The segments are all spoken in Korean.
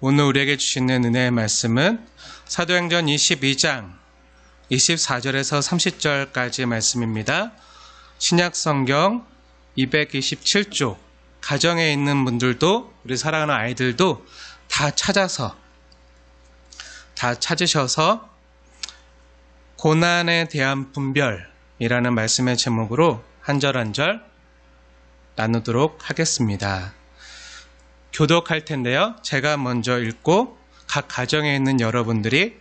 오늘 우리에게 주시는 은혜의 말씀은 사도행전 22장 24절에서 30절까지의 말씀입니다. 신약성경 227쪽, 가정에 있는 분들도 우리 사랑하는 아이들도 다 찾으셔서 고난에 대한 분별이라는 말씀의 제목으로 한 절 한 절 나누도록 하겠습니다. 교독할 텐데요. 제가 먼저 읽고 각 가정에 있는 여러분들이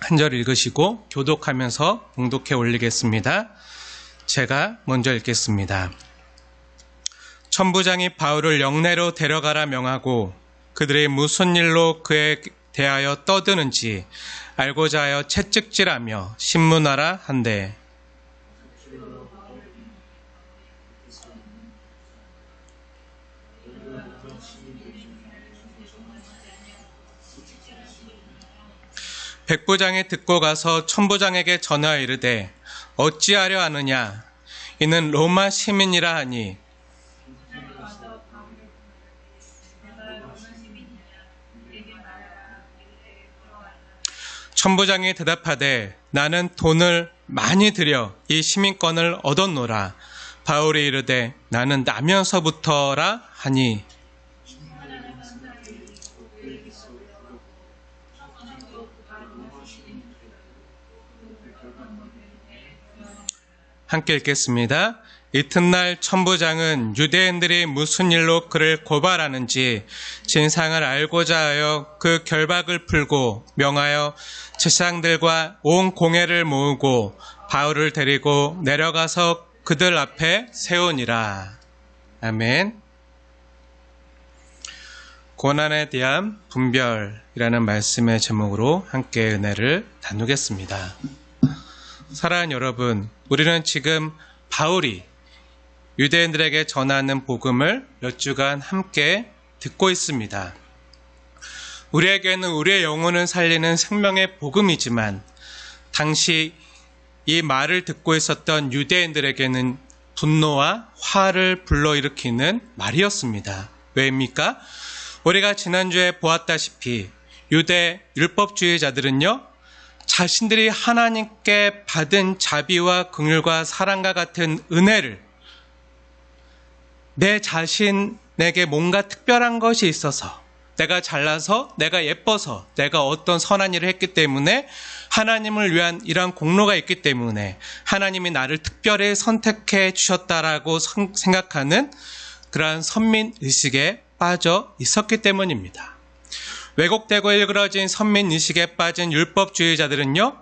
한 절 읽으시고 교독하면서 봉독해 올리겠습니다. 제가 먼저 읽겠습니다. 천부장이 바울을 영내로 데려가라 명하고 그들이 무슨 일로 그에 대하여 떠드는지 알고자 하여 채찍질하며 신문하라 한대. 백부장이 듣고 가서 천부장에게 전하여 이르되 어찌하려 하느냐 이는 로마 시민이라 하니 천부장이 대답하되 나는 돈을 많이 들여 이 시민권을 얻었노라. 바울이 이르되 나는 나면서부터라 하니 함께 읽겠습니다. 이튿날 천부장은 유대인들이 무슨 일로 그를 고발하는지 진상을 알고자 하여 그 결박을 풀고 명하여 제사장들과 온 공회를 모으고 바울을 데리고 내려가서 그들 앞에 세우니라. 아멘. 고난에 대한 분별이라는 말씀의 제목으로 함께 은혜를 나누겠습니다. 사랑하는 여러분, 우리는 지금 바울이 유대인들에게 전하는 복음을 몇 주간 함께 듣고 있습니다. 우리에게는 우리의 영혼을 살리는 생명의 복음이지만 당시 이 말을 듣고 있었던 유대인들에게는 분노와 화를 불러일으키는 말이었습니다. 왜입니까? 우리가 지난주에 보았다시피 유대 율법주의자들은요, 자신들이 하나님께 받은 자비와 긍휼과 사랑과 같은 은혜를 내 자신에게 뭔가 특별한 것이 있어서 내가 잘나서 내가 예뻐서 내가 어떤 선한 일을 했기 때문에 하나님을 위한 이러한 공로가 있기 때문에 하나님이 나를 특별히 선택해 주셨다라고 생각하는 그러한 선민의식에 빠져 있었기 때문입니다. 왜곡되고 일그러진 선민의식에 빠진 율법주의자들은요,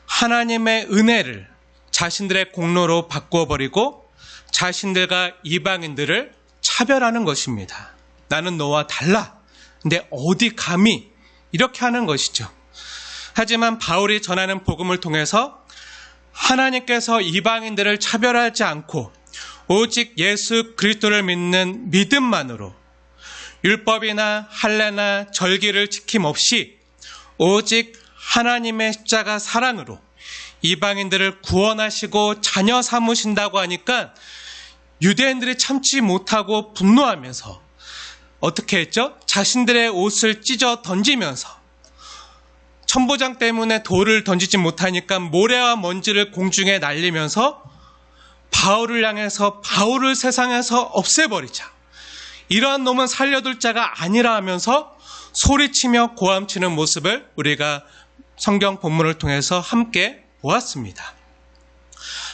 하나님의 은혜를 자신들의 공로로 바꾸어버리고 자신들과 이방인들을 차별하는 것입니다. 나는 너와 달라. 근데 어디 감히 이렇게 하는 것이죠. 하지만 바울이 전하는 복음을 통해서 하나님께서 이방인들을 차별하지 않고 오직 예수 그리스도를 믿는 믿음만으로 율법이나 할례나 절기를 지킴 없이 오직 하나님의 십자가 사랑으로 이방인들을 구원하시고 자녀 삼으신다고 하니까 유대인들이 참지 못하고 분노하면서 어떻게 했죠? 자신들의 옷을 찢어 던지면서 천부장 때문에 돌을 던지지 못하니까 모래와 먼지를 공중에 날리면서 바울을 향해서 바울을 세상에서 없애버리자. 이러한 놈은 살려둘 자가 아니라 하면서 소리치며 고함치는 모습을 우리가 성경 본문을 통해서 함께 보았습니다.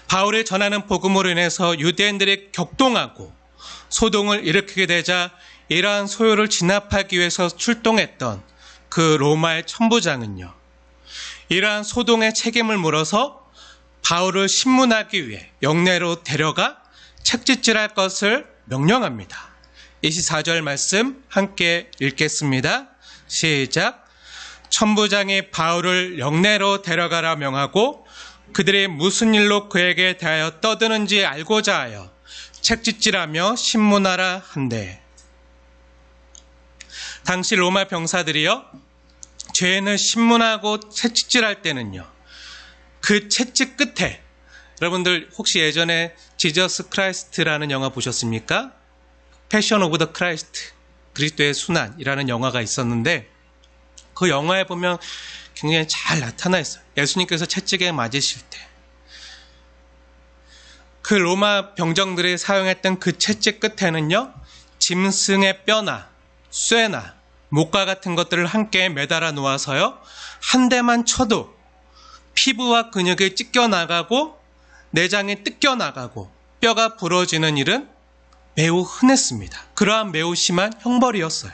바울이 전하는 복음으로 인해서 유대인들이 격동하고 소동을 일으키게 되자 이러한 소요를 진압하기 위해서 출동했던 그 로마의 천부장은요, 이러한 소동의 책임을 물어서 바울을 신문하기 위해 영내로 데려가 책짓질할 것을 명령합니다. 24절 말씀 함께 읽겠습니다. 시작. 천부장이 바울을 영내로 데려가라 명하고 그들이 무슨 일로 그에게 대하여 떠드는지 알고자 하여 책짓질하며 신문하라 한대. 당시 로마 병사들이요, 죄인을 신문하고 채찍질할 때는요, 그 채찍 끝에, 여러분들 혹시 예전에 지저스 크라이스트라는 영화 보셨습니까? 패션 오브 더 크라이스트. 그리스도의 순환이라는 영화가 있었는데 그 영화에 보면 굉장히 잘 나타나 있어요. 예수님께서 채찍에 맞으실 때 그 로마 병정들이 사용했던 그 채찍 끝에는요, 짐승의 뼈나 쇠나 목과 같은 것들을 함께 매달아 놓아서요, 한 대만 쳐도 피부와 근육이 찢겨나가고 내장이 뜯겨나가고 뼈가 부러지는 일은 매우 흔했습니다. 그러한 매우 심한 형벌이었어요.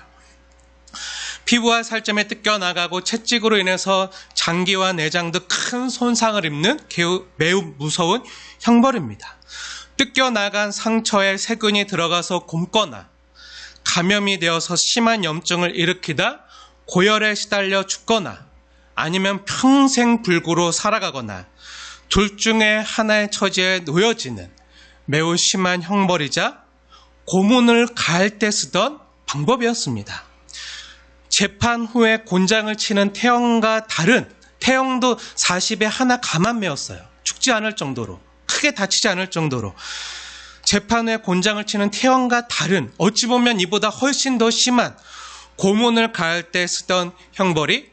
피부와 살점에 뜯겨나가고 채찍으로 인해서 장기와 내장도 큰 손상을 입는 매우 무서운 형벌입니다. 뜯겨나간 상처에 세균이 들어가서 곪거나 감염이 되어서 심한 염증을 일으키다 고열에 시달려 죽거나 아니면 평생 불구로 살아가거나 둘 중에 하나의 처지에 놓여지는 매우 심한 형벌이자 고문을 가할 때 쓰던 방법이었습니다. 재판 후에 곤장을 치는 태형과 다른, 태형도 40에 하나 가만 메었어요. 죽지 않을 정도로, 크게 다치지 않을 정도로. 재판 후에 곤장을 치는 태형과 다른, 어찌 보면 이보다 훨씬 더 심한 고문을 가할 때 쓰던 형벌이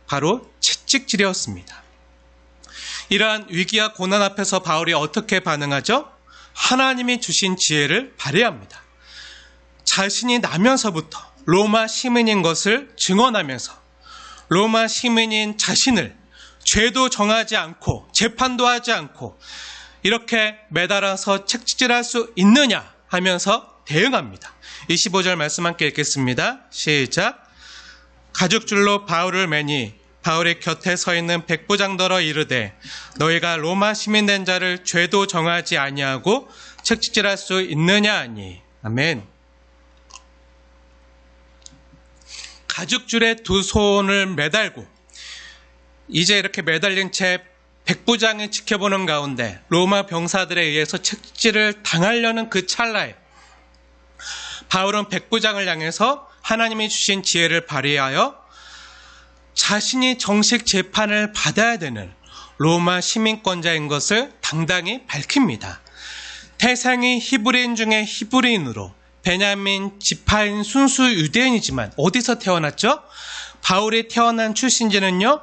바로 채찍질이었습니다. 이러한 위기와 고난 앞에서 바울이 어떻게 반응하죠? 하나님이 주신 지혜를 발휘합니다. 자신이 나면서부터 로마 시민인 것을 증언하면서 로마 시민인 자신을 죄도 정하지 않고 재판도 하지 않고 이렇게 매달아서 채찍질할 수 있느냐 하면서 대응합니다. 25절 말씀 함께 읽겠습니다. 시작. 가죽줄로 바울을 매니 바울의 곁에 서 있는 백부장더러 이르되 너희가 로마 시민된 자를 죄도 정하지 아니하고 채찍질할 수 있느냐 하니. 아멘. 가죽줄에 두 손을 매달고 이제 이렇게 매달린 채 백부장이 지켜보는 가운데 로마 병사들에 의해서 채찍질을 당하려는 그 찰나에 바울은 백부장을 향해서 하나님이 주신 지혜를 발휘하여 자신이 정식 재판을 받아야 되는 로마 시민권자인 것을 당당히 밝힙니다. 태생이 히브리인 중에 히브리인으로 베냐민 지파인 순수 유대인이지만 어디서 태어났죠? 바울이 태어난 출신지는요,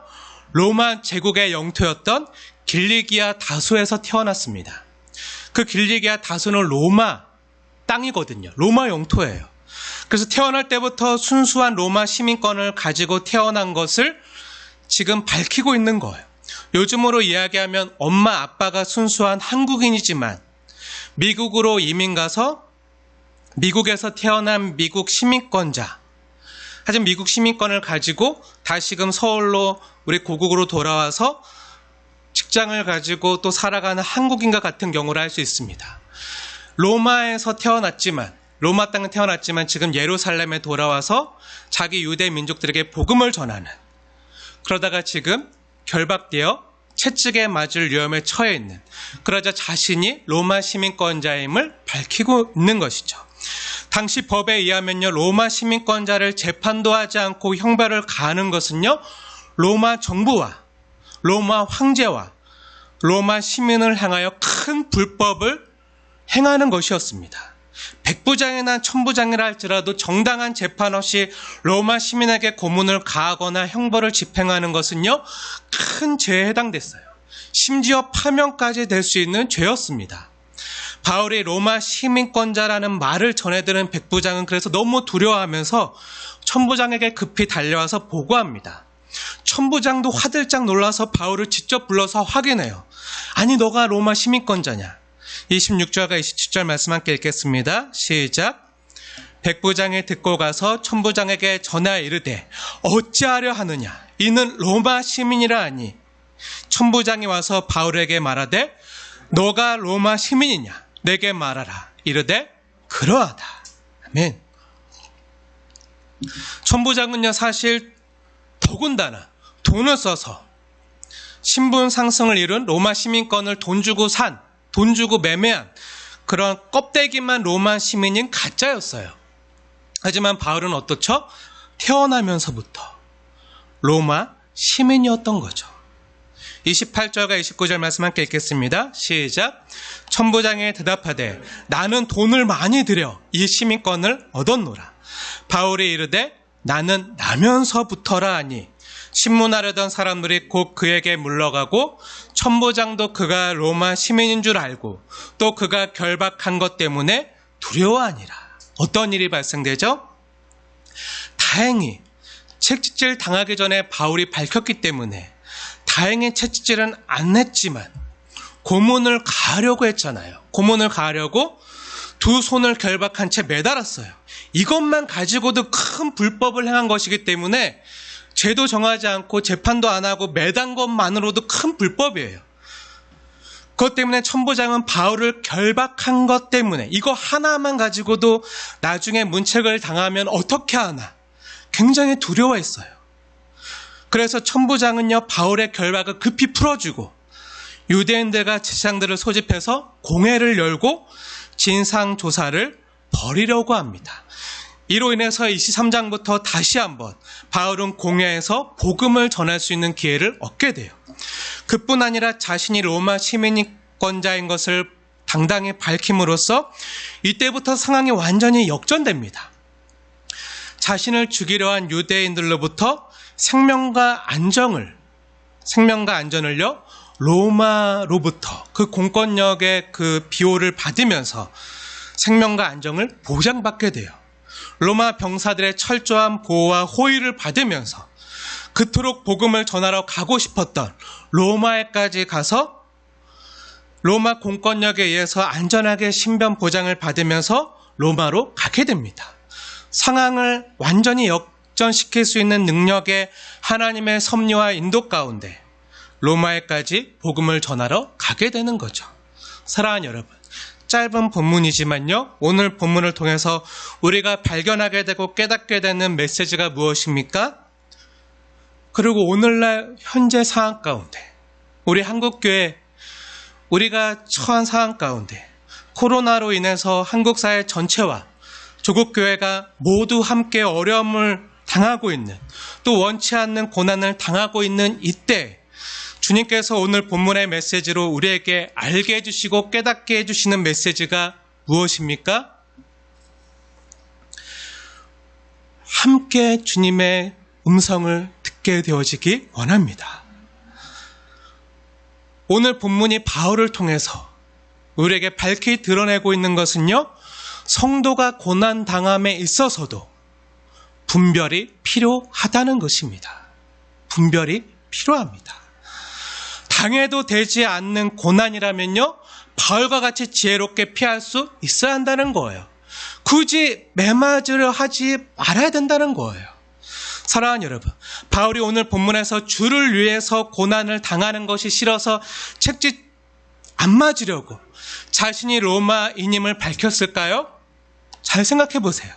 로마 제국의 영토였던 길리기아 다소에서 태어났습니다. 그 길리기아 다소는 로마 땅이거든요. 로마 영토예요. 그래서 태어날 때부터 순수한 로마 시민권을 가지고 태어난 것을 지금 밝히고 있는 거예요. 요즘으로 이야기하면 엄마 아빠가 순수한 한국인이지만 미국으로 이민 가서 미국에서 태어난 미국 시민권자, 하지만 미국 시민권을 가지고 다시금 서울로 우리 고국으로 돌아와서 직장을 가지고 또 살아가는 한국인과 같은 경우를 할 수 있습니다. 로마에서 태어났지만, 로마 땅에 태어났지만 지금 예루살렘에 돌아와서 자기 유대 민족들에게 복음을 전하는, 그러다가 지금 결박되어 채찍에 맞을 위험에 처해 있는, 그러자 자신이 로마 시민권자임을 밝히고 있는 것이죠. 당시 법에 의하면요, 로마 시민권자를 재판도 하지 않고 형벌을 가하는 것은요, 로마 정부와 로마 황제와 로마 시민을 향하여 큰 불법을 행하는 것이었습니다. 백부장이나 천부장이라 할지라도 정당한 재판 없이 로마 시민에게 고문을 가하거나 형벌을 집행하는 것은요, 큰 죄에 해당됐어요. 심지어 파면까지 될 수 있는 죄였습니다. 바울이 로마 시민권자라는 말을 전해들은 백부장은 그래서 너무 두려워하면서 천부장에게 급히 달려와서 보고합니다. 천부장도 화들짝 놀라서 바울을 직접 불러서 확인해요. 아니, 너가 로마 시민권자냐? 26절과 27절 말씀 함께 읽겠습니다. 시작. 백부장이 듣고 가서 천부장에게 전하여 이르되 어찌하려 하느냐? 이는 로마 시민이라 하니. 천부장이 와서 바울에게 말하되 너가 로마 시민이냐? 내게 말하라. 이르되 그러하다. 아멘. 천부장은요, 사실 더군다나 돈을 써서 신분 상승을 이룬 로마 시민권을 돈 주고 매매한 그런 껍데기만 로마 시민인 가짜였어요. 하지만 바울은 어떻죠? 태어나면서부터 로마 시민이었던 거죠. 28절과 29절 말씀 함께 읽겠습니다. 시작. 천부장에 대답하되 나는 돈을 많이 들여 이 시민권을 얻었노라. 바울이 이르되 나는 나면서부터라 하니 신문하려던 사람들이 곧 그에게 물러가고 천부장도 그가 로마 시민인 줄 알고 또 그가 결박한 것 때문에 두려워하니라. 어떤 일이 발생되죠? 다행히 채찍질 당하기 전에 바울이 밝혔기 때문에 다행히 채찍질은 안 했지만 고문을 가하려고 했잖아요. 고문을 가하려고 두 손을 결박한 채 매달았어요. 이것만 가지고도 큰 불법을 행한 것이기 때문에 죄도 정하지 않고 재판도 안 하고 매단 것만으로도 큰 불법이에요. 그것 때문에 천부장은 바울을 결박한 것 때문에 이거 하나만 가지고도 나중에 문책을 당하면 어떻게 하나 굉장히 두려워했어요. 그래서 천부장은요, 바울의 결박을 급히 풀어주고 유대인들과 제사장들을 소집해서 공회를 열고 진상조사를 벌이려고 합니다. 이로 인해서 23장부터 다시 한번 바울은 공회에서 복음을 전할 수 있는 기회를 얻게 돼요. 그뿐 아니라 자신이 로마 시민권자인 것을 당당히 밝힘으로써 이때부터 상황이 완전히 역전됩니다. 자신을 죽이려 한 유대인들로부터 생명과 안전을요, 로마로부터 그 공권력의 그 비호를 받으면서 생명과 안정을 보장받게 돼요. 로마 병사들의 철저한 보호와 호의를 받으면서 그토록 복음을 전하러 가고 싶었던 로마에까지 가서 로마 공권력에 의해서 안전하게 신변 보장을 받으면서 로마로 가게 됩니다. 상황을 완전히 역전시킬 수 있는 능력의 하나님의 섭리와 인도 가운데 로마에까지 복음을 전하러 가게 되는 거죠. 사랑하는 여러분, 짧은 본문이지만요, 오늘 본문을 통해서 우리가 발견하게 되고 깨닫게 되는 메시지가 무엇입니까? 그리고 오늘날 현재 상황 가운데, 우리 한국교회, 우리가 처한 상황 가운데 코로나로 인해서 한국 사회 전체와 조국교회가 모두 함께 어려움을 당하고 있는, 또 원치 않는 고난을 당하고 있는 이때 주님께서 오늘 본문의 메시지로 우리에게 알게 해주시고 깨닫게 해주시는 메시지가 무엇입니까? 함께 주님의 음성을 듣게 되어지기 원합니다. 오늘 본문이 바울을 통해서 우리에게 밝히 드러내고 있는 것은요, 성도가 고난당함에 있어서도 분별이 필요하다는 것입니다. 분별이 필요합니다. 당해도 되지 않는 고난이라면요, 바울과 같이 지혜롭게 피할 수 있어야 한다는 거예요. 굳이 매맞으려 하지 말아야 된다는 거예요. 사랑하는 여러분, 바울이 오늘 본문에서 주를 위해서 고난을 당하는 것이 싫어서 책짓 안 맞으려고 자신이 로마인임을 밝혔을까요? 잘 생각해 보세요.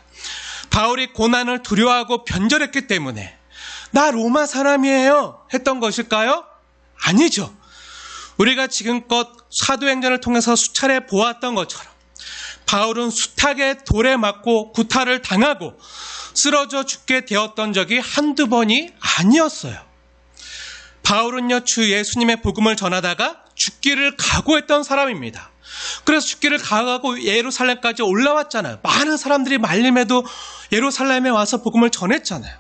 바울이 고난을 두려워하고 변절했기 때문에 나 로마 사람이에요 했던 것일까요? 아니죠. 우리가 지금껏 사도행전을 통해서 수차례 보았던 것처럼 바울은 숱하게 돌에 맞고 구타를 당하고 쓰러져 죽게 되었던 적이 한두 번이 아니었어요. 바울은요, 주 예수님의 복음을 전하다가 죽기를 각오했던 사람입니다. 그래서 죽기를 각오하고 예루살렘까지 올라왔잖아요. 많은 사람들이 말림에도 예루살렘에 와서 복음을 전했잖아요.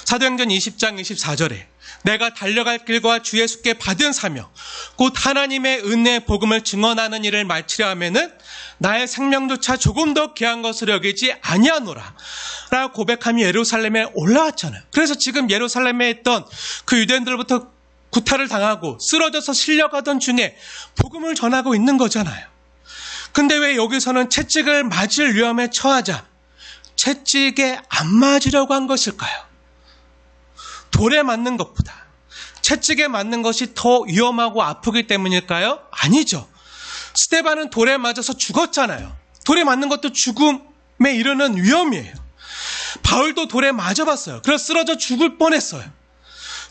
사도행전 20장 24절에 내가 달려갈 길과 주 예수께 받은 사명 곧 하나님의 은혜의 복음을 증언하는 일을 마치려 하면은 나의 생명조차 조금 더 귀한 것으로 여기지 아니하노라 라고 고백하며 예루살렘에 올라왔잖아요. 그래서 지금 예루살렘에 있던 그 유대인들로부터 구타를 당하고 쓰러져서 실려가던 중에 복음을 전하고 있는 거잖아요. 근데 왜 여기서는 채찍을 맞을 위험에 처하자 채찍에 안 맞으려고 한 것일까요? 돌에 맞는 것보다 채찍에 맞는 것이 더 위험하고 아프기 때문일까요? 아니죠. 스데반은 돌에 맞아서 죽었잖아요. 돌에 맞는 것도 죽음에 이르는 위험이에요. 바울도 돌에 맞아봤어요. 그래서 쓰러져 죽을 뻔했어요.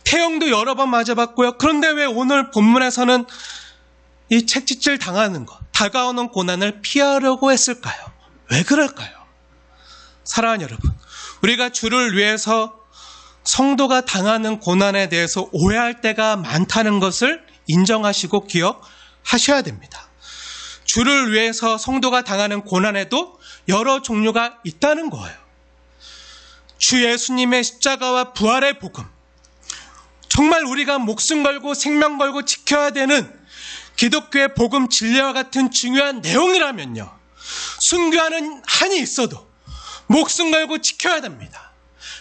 태형도 여러 번 맞아봤고요. 그런데 왜 오늘 본문에서는 이 채찍질 당하는 것, 다가오는 고난을 피하려고 했을까요? 왜 그럴까요? 사랑하는 여러분, 우리가 주를 위해서 성도가 당하는 고난에 대해서 오해할 때가 많다는 것을 인정하시고 기억하셔야 됩니다. 주를 위해서 성도가 당하는 고난에도 여러 종류가 있다는 거예요. 주 예수님의 십자가와 부활의 복음, 정말 우리가 목숨 걸고 생명 걸고 지켜야 되는 기독교의 복음 진리와 같은 중요한 내용이라면요, 순교하는 한이 있어도 목숨 걸고 지켜야 됩니다.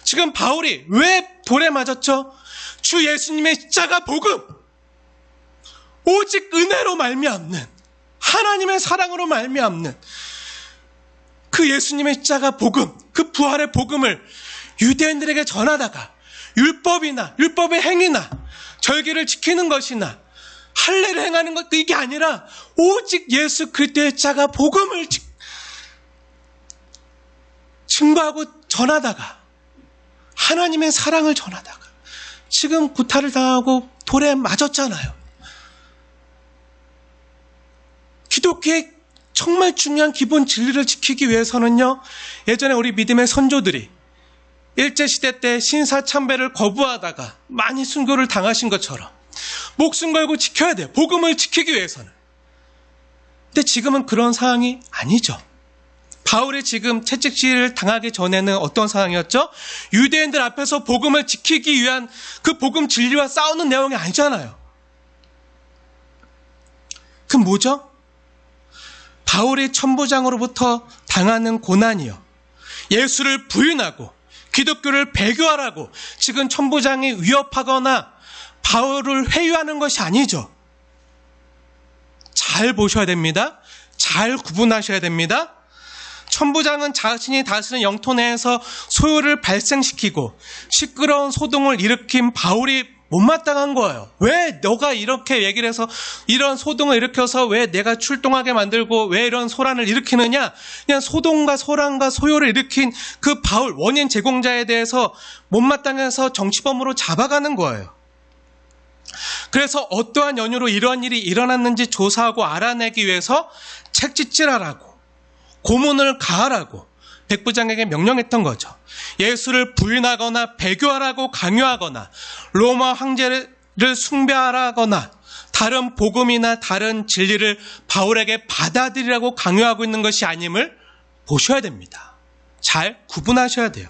지금 바울이 왜 돌에 맞았죠? 주 예수님의 십자가 복음, 오직 은혜로 말미암는, 하나님의 사랑으로 말미암는 그 예수님의 십자가 복음, 그 부활의 복음을 유대인들에게 전하다가 율법이나 율법의 행위나 절기를 지키는 것이나 할례를 행하는 것도 이게 아니라 오직 예수 그리스도의 십자가 복음을 증거하고 전하다가 하나님의 사랑을 전하다가 지금 구타를 당하고 돌에 맞았잖아요. 기독교의 정말 중요한 기본 진리를 지키기 위해서는요, 예전에 우리 믿음의 선조들이 일제시대 때 신사참배를 거부하다가 많이 순교를 당하신 것처럼 목숨 걸고 지켜야 돼요. 복음을 지키기 위해서는. 근데 지금은 그런 상황이 아니죠. 바울이 지금 채찍질을 당하기 전에는 어떤 상황이었죠? 유대인들 앞에서 복음을 지키기 위한 그 복음 진리와 싸우는 내용이 아니잖아요. 그럼 뭐죠? 바울이 천부장으로부터 당하는 고난이요, 예수를 부인하고 기독교를 배교하라고 지금 천부장이 위협하거나 바울을 회유하는 것이 아니죠. 잘 보셔야 됩니다. 잘 구분하셔야 됩니다. 천부장은 자신이 다스리는 영토 내에서 소요를 발생시키고 시끄러운 소동을 일으킨 바울이 못마땅한 거예요. 왜 너가 이렇게 얘기를 해서 이런 소동을 일으켜서 왜 내가 출동하게 만들고 왜 이런 소란을 일으키느냐? 그냥 소동과 소란과 소요를 일으킨 그 바울, 원인 제공자에 대해서 못마땅해서 정치범으로 잡아가는 거예요. 그래서 어떠한 연유로 이러한 일이 일어났는지 조사하고 알아내기 위해서 책짓질하라고, 고문을 가하라고 백부장에게 명령했던 거죠. 예수를 부인하거나 배교하라고 강요하거나 로마 황제를 숭배하라거나 다른 복음이나 다른 진리를 바울에게 받아들이라고 강요하고 있는 것이 아님을 보셔야 됩니다. 잘 구분하셔야 돼요.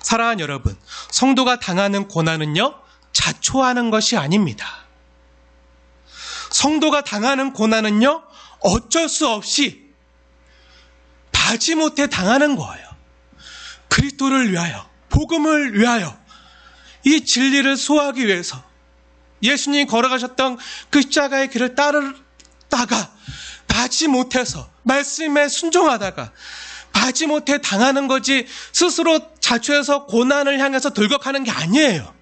사랑하는 여러분, 성도가 당하는 고난은요, 자초하는 것이 아닙니다. 성도가 당하는 고난은요, 어쩔 수 없이 마지못해 당하는 거예요. 그리스도를 위하여, 복음을 위하여, 이 진리를 소화하기 위해서 예수님이 걸어가셨던 그 십자가의 길을 따르다가 마지못해서 말씀에 순종하다가 마지못해 당하는 거지, 스스로 자초해서 고난을 향해서 돌격하는 게 아니에요.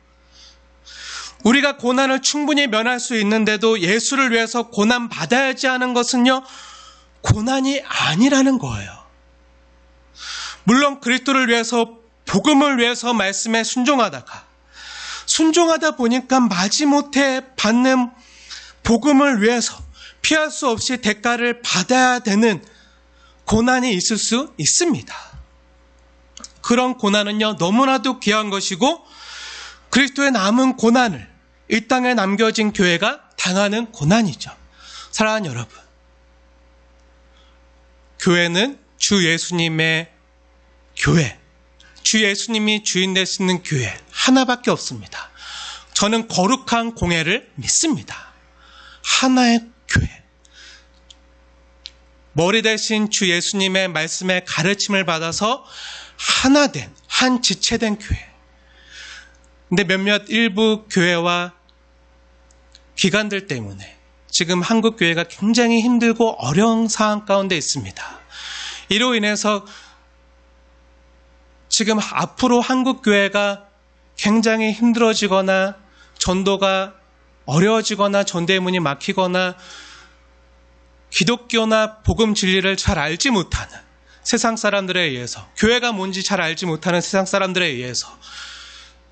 우리가 고난을 충분히 면할 수 있는데도 예수를 위해서 고난 받아야지 하는 것은요, 고난이 아니라는 거예요. 물론 그리스도를 위해서, 복음을 위해서 말씀에 순종하다 보니까 마지못해 받는 복음을 위해서 피할 수 없이 대가를 받아야 되는 고난이 있을 수 있습니다. 그런 고난은요, 너무나도 귀한 것이고 그리스도의 남은 고난을 이 땅에 남겨진 교회가 당하는 고난이죠. 사랑하는 여러분, 교회는 주 예수님의 교회, 주 예수님이 주인 되시는 교회 하나밖에 없습니다. 저는 거룩한 공회를 믿습니다. 하나의 교회, 머리 대신 주 예수님의 말씀에 가르침을 받아서 하나된, 한 지체된 교회. 근데 몇몇 일부 교회와 기관들 때문에 지금 한국 교회가 굉장히 힘들고 어려운 상황 가운데 있습니다. 이로 인해서 지금 앞으로 한국 교회가 굉장히 힘들어지거나 전도가 어려워지거나 전도의 문이 막히거나 기독교나 복음 진리를 잘 알지 못하는 세상 사람들에 의해서, 교회가 뭔지 잘 알지 못하는 세상 사람들에 의해서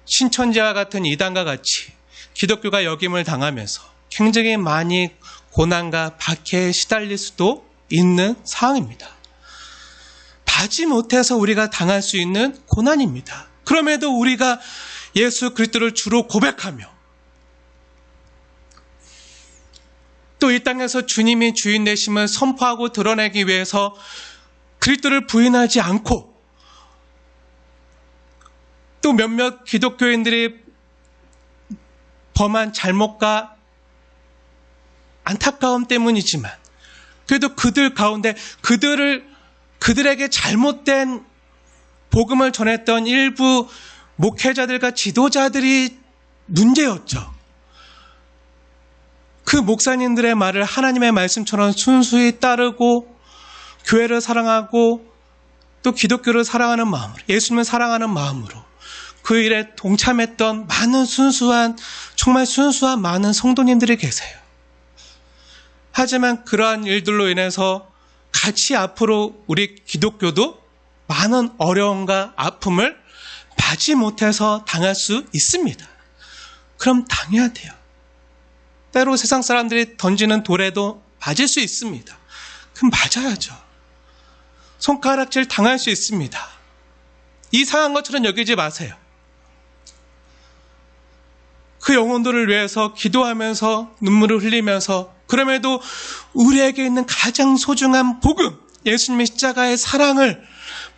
신천지와 같은 이단과 같이 기독교가 역임을 당하면서 굉장히 많이 고난과 박해에 시달릴 수도 있는 상황입니다. 마지못해서 우리가 당할 수 있는 고난입니다. 그럼에도 우리가 예수 그리스도를 주로 고백하며 또 이 땅에서 주님이 주인 되심을 선포하고 드러내기 위해서 그리스도를 부인하지 않고 또 몇몇 기독교인들이 범한 잘못과 안타까움 때문이지만 그래도 그들 가운데 그들에게 잘못된 복음을 전했던 일부 목회자들과 지도자들이 문제였죠. 그 목사님들의 말을 하나님의 말씀처럼 순수히 따르고 교회를 사랑하고 또 기독교를 사랑하는 마음으로, 예수님을 사랑하는 마음으로 그 일에 동참했던 많은 정말 순수한 많은 성도님들이 계세요. 하지만 그러한 일들로 인해서 같이 앞으로 우리 기독교도 많은 어려움과 아픔을 맞이 못해서 당할 수 있습니다. 그럼 당해야 돼요. 때로 세상 사람들이 던지는 돌에도 맞을 수 있습니다. 그럼 맞아야죠. 손가락질 당할 수 있습니다. 이상한 것처럼 여기지 마세요. 그 영혼들을 위해서 기도하면서 눈물을 흘리면서 그럼에도 우리에게 있는 가장 소중한 복음, 예수님의 십자가의 사랑을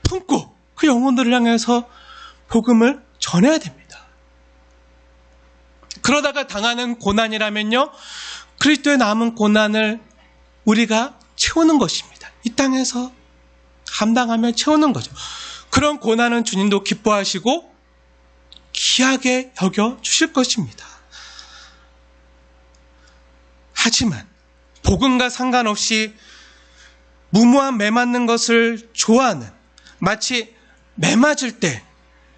품고 그 영혼들을 향해서 복음을 전해야 됩니다. 그러다가 당하는 고난이라면요, 그리스도의 남은 고난을 우리가 채우는 것입니다. 이 땅에서 감당하며 채우는 거죠. 그런 고난은 주님도 기뻐하시고 귀하게 여겨 주실 것입니다. 하지만 복음과 상관없이 무모한 매맞는 것을 좋아하는, 마치 매맞을 때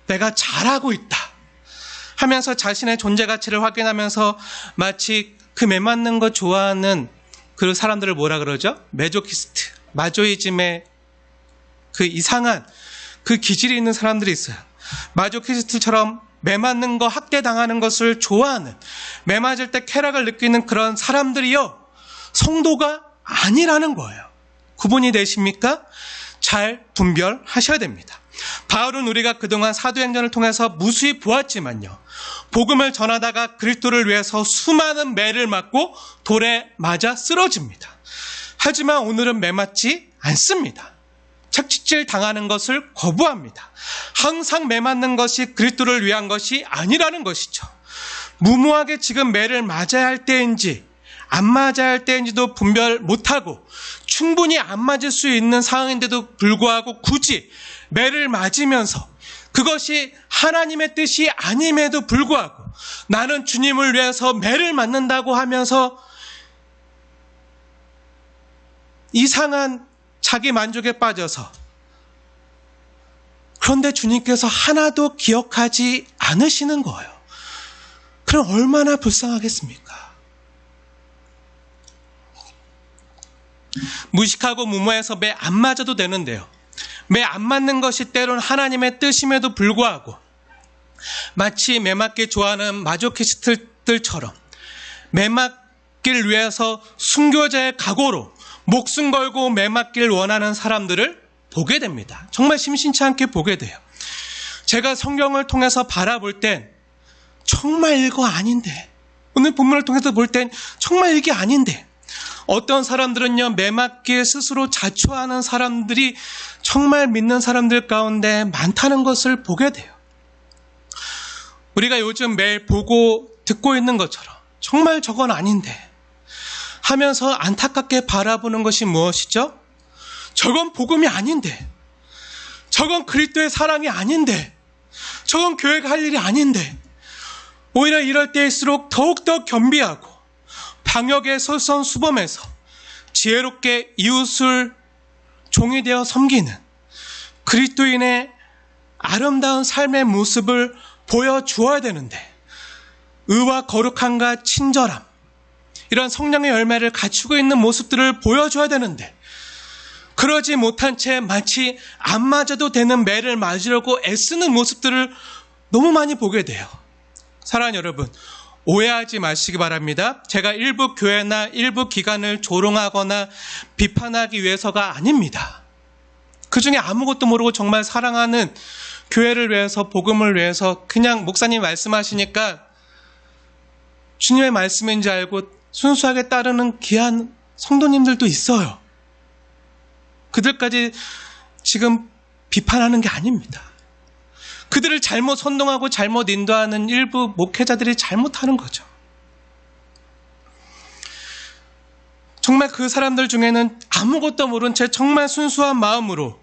내가 잘하고 있다 하면서 자신의 존재 가치를 확인하면서 마치 그 매맞는 거 좋아하는 그 사람들을 뭐라 그러죠? 메조키스트, 마조이즘의 그 이상한 그 기질이 있는 사람들이 있어요. 마조키스트처럼 매맞는 거, 학대당하는 것을 좋아하는, 매맞을 때 쾌락을 느끼는 그런 사람들이요, 성도가 아니라는 거예요. 구분이 되십니까? 잘 분별하셔야 됩니다. 바울은 우리가 그동안 사도행전을 통해서 무수히 보았지만요, 복음을 전하다가 그리스도를 위해서 수많은 매를 맞고 돌에 맞아 쓰러집니다. 하지만 오늘은 매맞지 않습니다. 착취질 당하는 것을 거부합니다. 항상 매맞는 것이 그리스도를 위한 것이 아니라는 것이죠. 무모하게 지금 매를 맞아야 할 때인지 안 맞아야 할 때인지도 분별 못하고 충분히 안 맞을 수 있는 상황인데도 불구하고 굳이 매를 맞으면서 그것이 하나님의 뜻이 아님에도 불구하고 나는 주님을 위해서 매를 맞는다고 하면서 이상한 자기 만족에 빠져서, 그런데 주님께서 하나도 기억하지 않으시는 거예요. 그럼 얼마나 불쌍하겠습니까? 무식하고 무모해서 매 안 맞아도 되는데요, 매 안 맞는 것이 때론 하나님의 뜻임에도 불구하고 마치 매 맞기 좋아하는 마조키스트들처럼 매 맞기를 위해서 순교자의 각오로 목숨 걸고 매 맞기를 원하는 사람들을 보게 됩니다. 정말 심심치 않게 보게 돼요. 제가 성경을 통해서 바라볼 땐 정말 이거 아닌데, 오늘 본문을 통해서 볼 땐 정말 이게 아닌데, 어떤 사람들은요, 매 맞기에 스스로 자초하는 사람들이 정말 믿는 사람들 가운데 많다는 것을 보게 돼요. 우리가 요즘 매일 보고 듣고 있는 것처럼 정말 저건 아닌데 하면서 안타깝게 바라보는 것이 무엇이죠? 저건 복음이 아닌데, 저건 그리스도의 사랑이 아닌데, 저건 교회가 할 일이 아닌데, 오히려 이럴 때일수록 더욱더 겸비하고 방역에 솔선수범해서 지혜롭게 이웃을 종이 되어 섬기는 그리스도인의 아름다운 삶의 모습을 보여주어야 되는데, 의와 거룩함과 친절함, 이런 성령의 열매를 갖추고 있는 모습들을 보여줘야 되는데, 그러지 못한 채 마치 안 맞아도 되는 매를 맞으려고 애쓰는 모습들을 너무 많이 보게 돼요. 사랑하는 여러분, 오해하지 마시기 바랍니다. 제가 일부 교회나 일부 기관을 조롱하거나 비판하기 위해서가 아닙니다. 그 중에 아무것도 모르고 정말 사랑하는 교회를 위해서, 복음을 위해서 그냥 목사님 말씀하시니까 주님의 말씀인지 알고 순수하게 따르는 귀한 성도님들도 있어요. 그들까지 지금 비판하는 게 아닙니다. 그들을 잘못 선동하고 잘못 인도하는 일부 목회자들이 잘못하는 거죠. 정말 그 사람들 중에는 아무것도 모른 채 정말 순수한 마음으로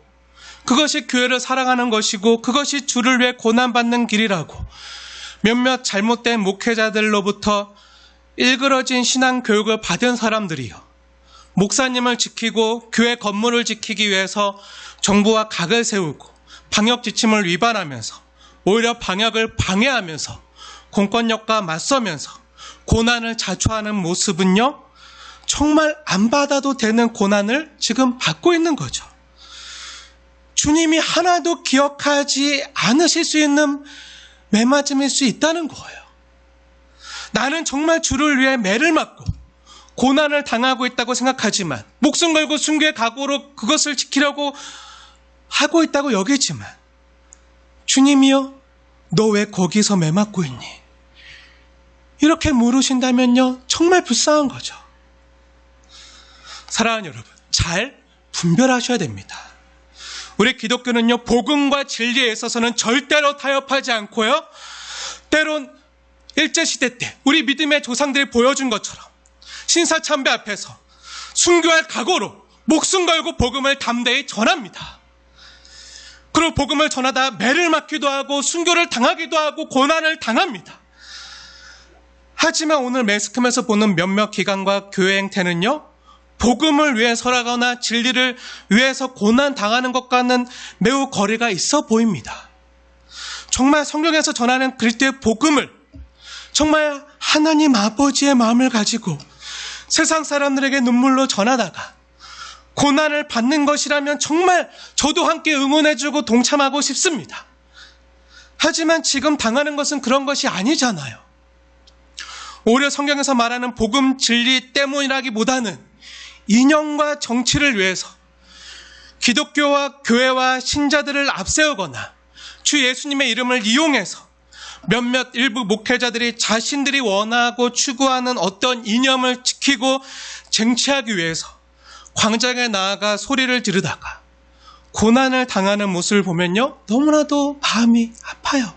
그것이 교회를 사랑하는 것이고 그것이 주를 위해 고난받는 길이라고 몇몇 잘못된 목회자들로부터 일그러진 신앙 교육을 받은 사람들이요. 목사님을 지키고 교회 건물을 지키기 위해서 정부와 각을 세우고 방역 지침을 위반하면서 오히려 방역을 방해하면서 공권력과 맞서면서 고난을 자초하는 모습은요. 정말 안 받아도 되는 고난을 지금 받고 있는 거죠. 주님이 하나도 기억하지 않으실 수 있는 매맞음일 수 있다는 거예요. 나는 정말 주를 위해 매를 맞고 고난을 당하고 있다고 생각하지만 목숨 걸고 순교의 각오로 그것을 지키려고 하고 있다고 여기지만 주님이요, 너 왜 거기서 매맞고 있니? 이렇게 물으신다면요, 정말 불쌍한 거죠. 사랑하는 여러분, 잘 분별하셔야 됩니다. 우리 기독교는요, 복음과 진리에 있어서는 절대로 타협하지 않고요, 때론 일제시대 때 우리 믿음의 조상들이 보여준 것처럼 신사참배 앞에서 순교할 각오로 목숨 걸고 복음을 담대히 전합니다. 그리고 복음을 전하다 매를 맞기도 하고 순교를 당하기도 하고 고난을 당합니다. 하지만 오늘 매스컴에서 보는 몇몇 기관과 교회 행태는요, 복음을 위해 설하거나 진리를 위해서 고난 당하는 것과는 매우 거리가 있어 보입니다. 정말 성경에서 전하는 그리스도의 복음을 정말 하나님 아버지의 마음을 가지고 세상 사람들에게 눈물로 전하다가 고난을 받는 것이라면 정말 저도 함께 응원해주고 동참하고 싶습니다. 하지만 지금 당하는 것은 그런 것이 아니잖아요. 오히려 성경에서 말하는 복음 진리 때문이라기보다는 이념과 정치를 위해서 기독교와 교회와 신자들을 앞세우거나 주 예수님의 이름을 이용해서 몇몇 일부 목회자들이 자신들이 원하고 추구하는 어떤 이념을 지키고 쟁취하기 위해서 광장에 나아가 소리를 지르다가 고난을 당하는 모습을 보면요, 너무나도 마음이 아파요.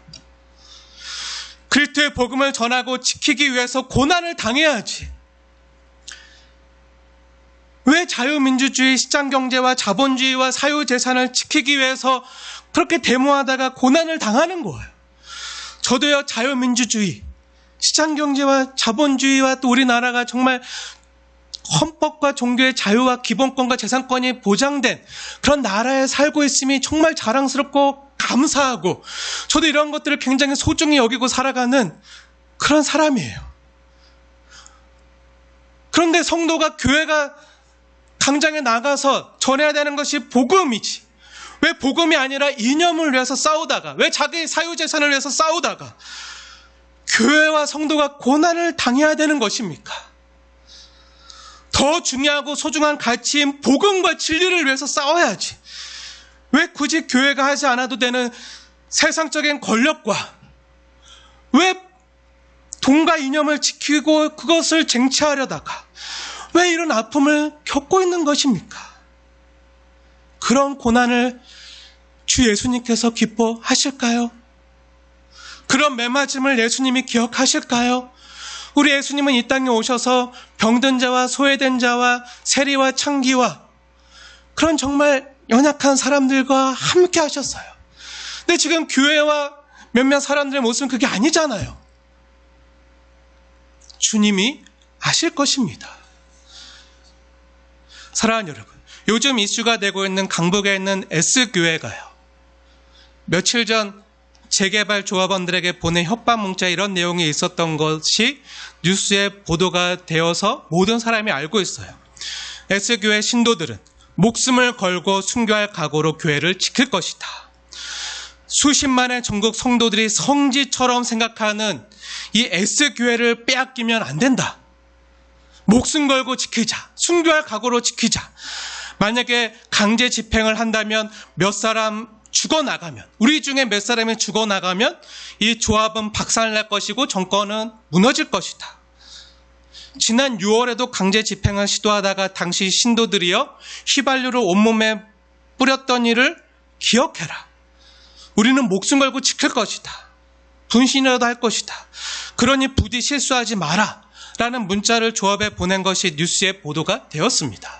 그리스도의 복음을 전하고 지키기 위해서 고난을 당해야지. 왜 자유민주주의, 시장경제와 자본주의와 사유재산을 지키기 위해서 그렇게 데모하다가 고난을 당하는 거예요? 저도요, 자유민주주의, 시장경제와 자본주의와 또 우리나라가 정말 헌법과 종교의 자유와 기본권과 재산권이 보장된 그런 나라에 살고 있음이 정말 자랑스럽고 감사하고 저도 이런 것들을 굉장히 소중히 여기고 살아가는 그런 사람이에요. 그런데 성도가 교회가 당장에 나가서 전해야 되는 것이 복음이지. 왜 복음이 아니라 이념을 위해서 싸우다가, 왜 자기 사유재산을 위해서 싸우다가 교회와 성도가 고난을 당해야 되는 것입니까? 더 중요하고 소중한 가치인 복음과 진리를 위해서 싸워야지. 왜 굳이 교회가 하지 않아도 되는 세상적인 권력과 왜 돈과 이념을 지키고 그것을 쟁취하려다가 왜 이런 아픔을 겪고 있는 것입니까? 그런 고난을 주 예수님께서 기뻐하실까요? 그런 매맞음을 예수님이 기억하실까요? 우리 예수님은 이 땅에 오셔서 병든 자와 소외된 자와 세리와 창기와 그런 정말 연약한 사람들과 함께 하셨어요. 근데 지금 교회와 몇몇 사람들의 모습은 그게 아니잖아요. 주님이 아실 것입니다. 사랑하는 여러분, 요즘 이슈가 되고 있는 강북에 있는 S교회가요, 며칠 전 재개발 조합원들에게 보낸 협박 문자 이런 내용이 있었던 것이 뉴스에 보도가 되어서 모든 사람이 알고 있어요. S교회 신도들은 목숨을 걸고 순교할 각오로 교회를 지킬 것이다. 수십만의 전국 성도들이 성지처럼 생각하는 이 S교회를 빼앗기면 안 된다. 목숨 걸고 지키자. 순교할 각오로 지키자. 만약에 강제 집행을 한다면 몇 사람 죽어나가면, 우리 중에 몇 사람이 죽어나가면 이 조합은 박살날 것이고 정권은 무너질 것이다. 지난 6월에도 강제 집행을 시도하다가 당시 신도들이요, 휘발유를 온몸에 뿌렸던 일을 기억해라. 우리는 목숨 걸고 지킬 것이다. 분신이라도 할 것이다. 그러니 부디 실수하지 마라. 라는 문자를 조합에 보낸 것이 뉴스에 보도가 되었습니다.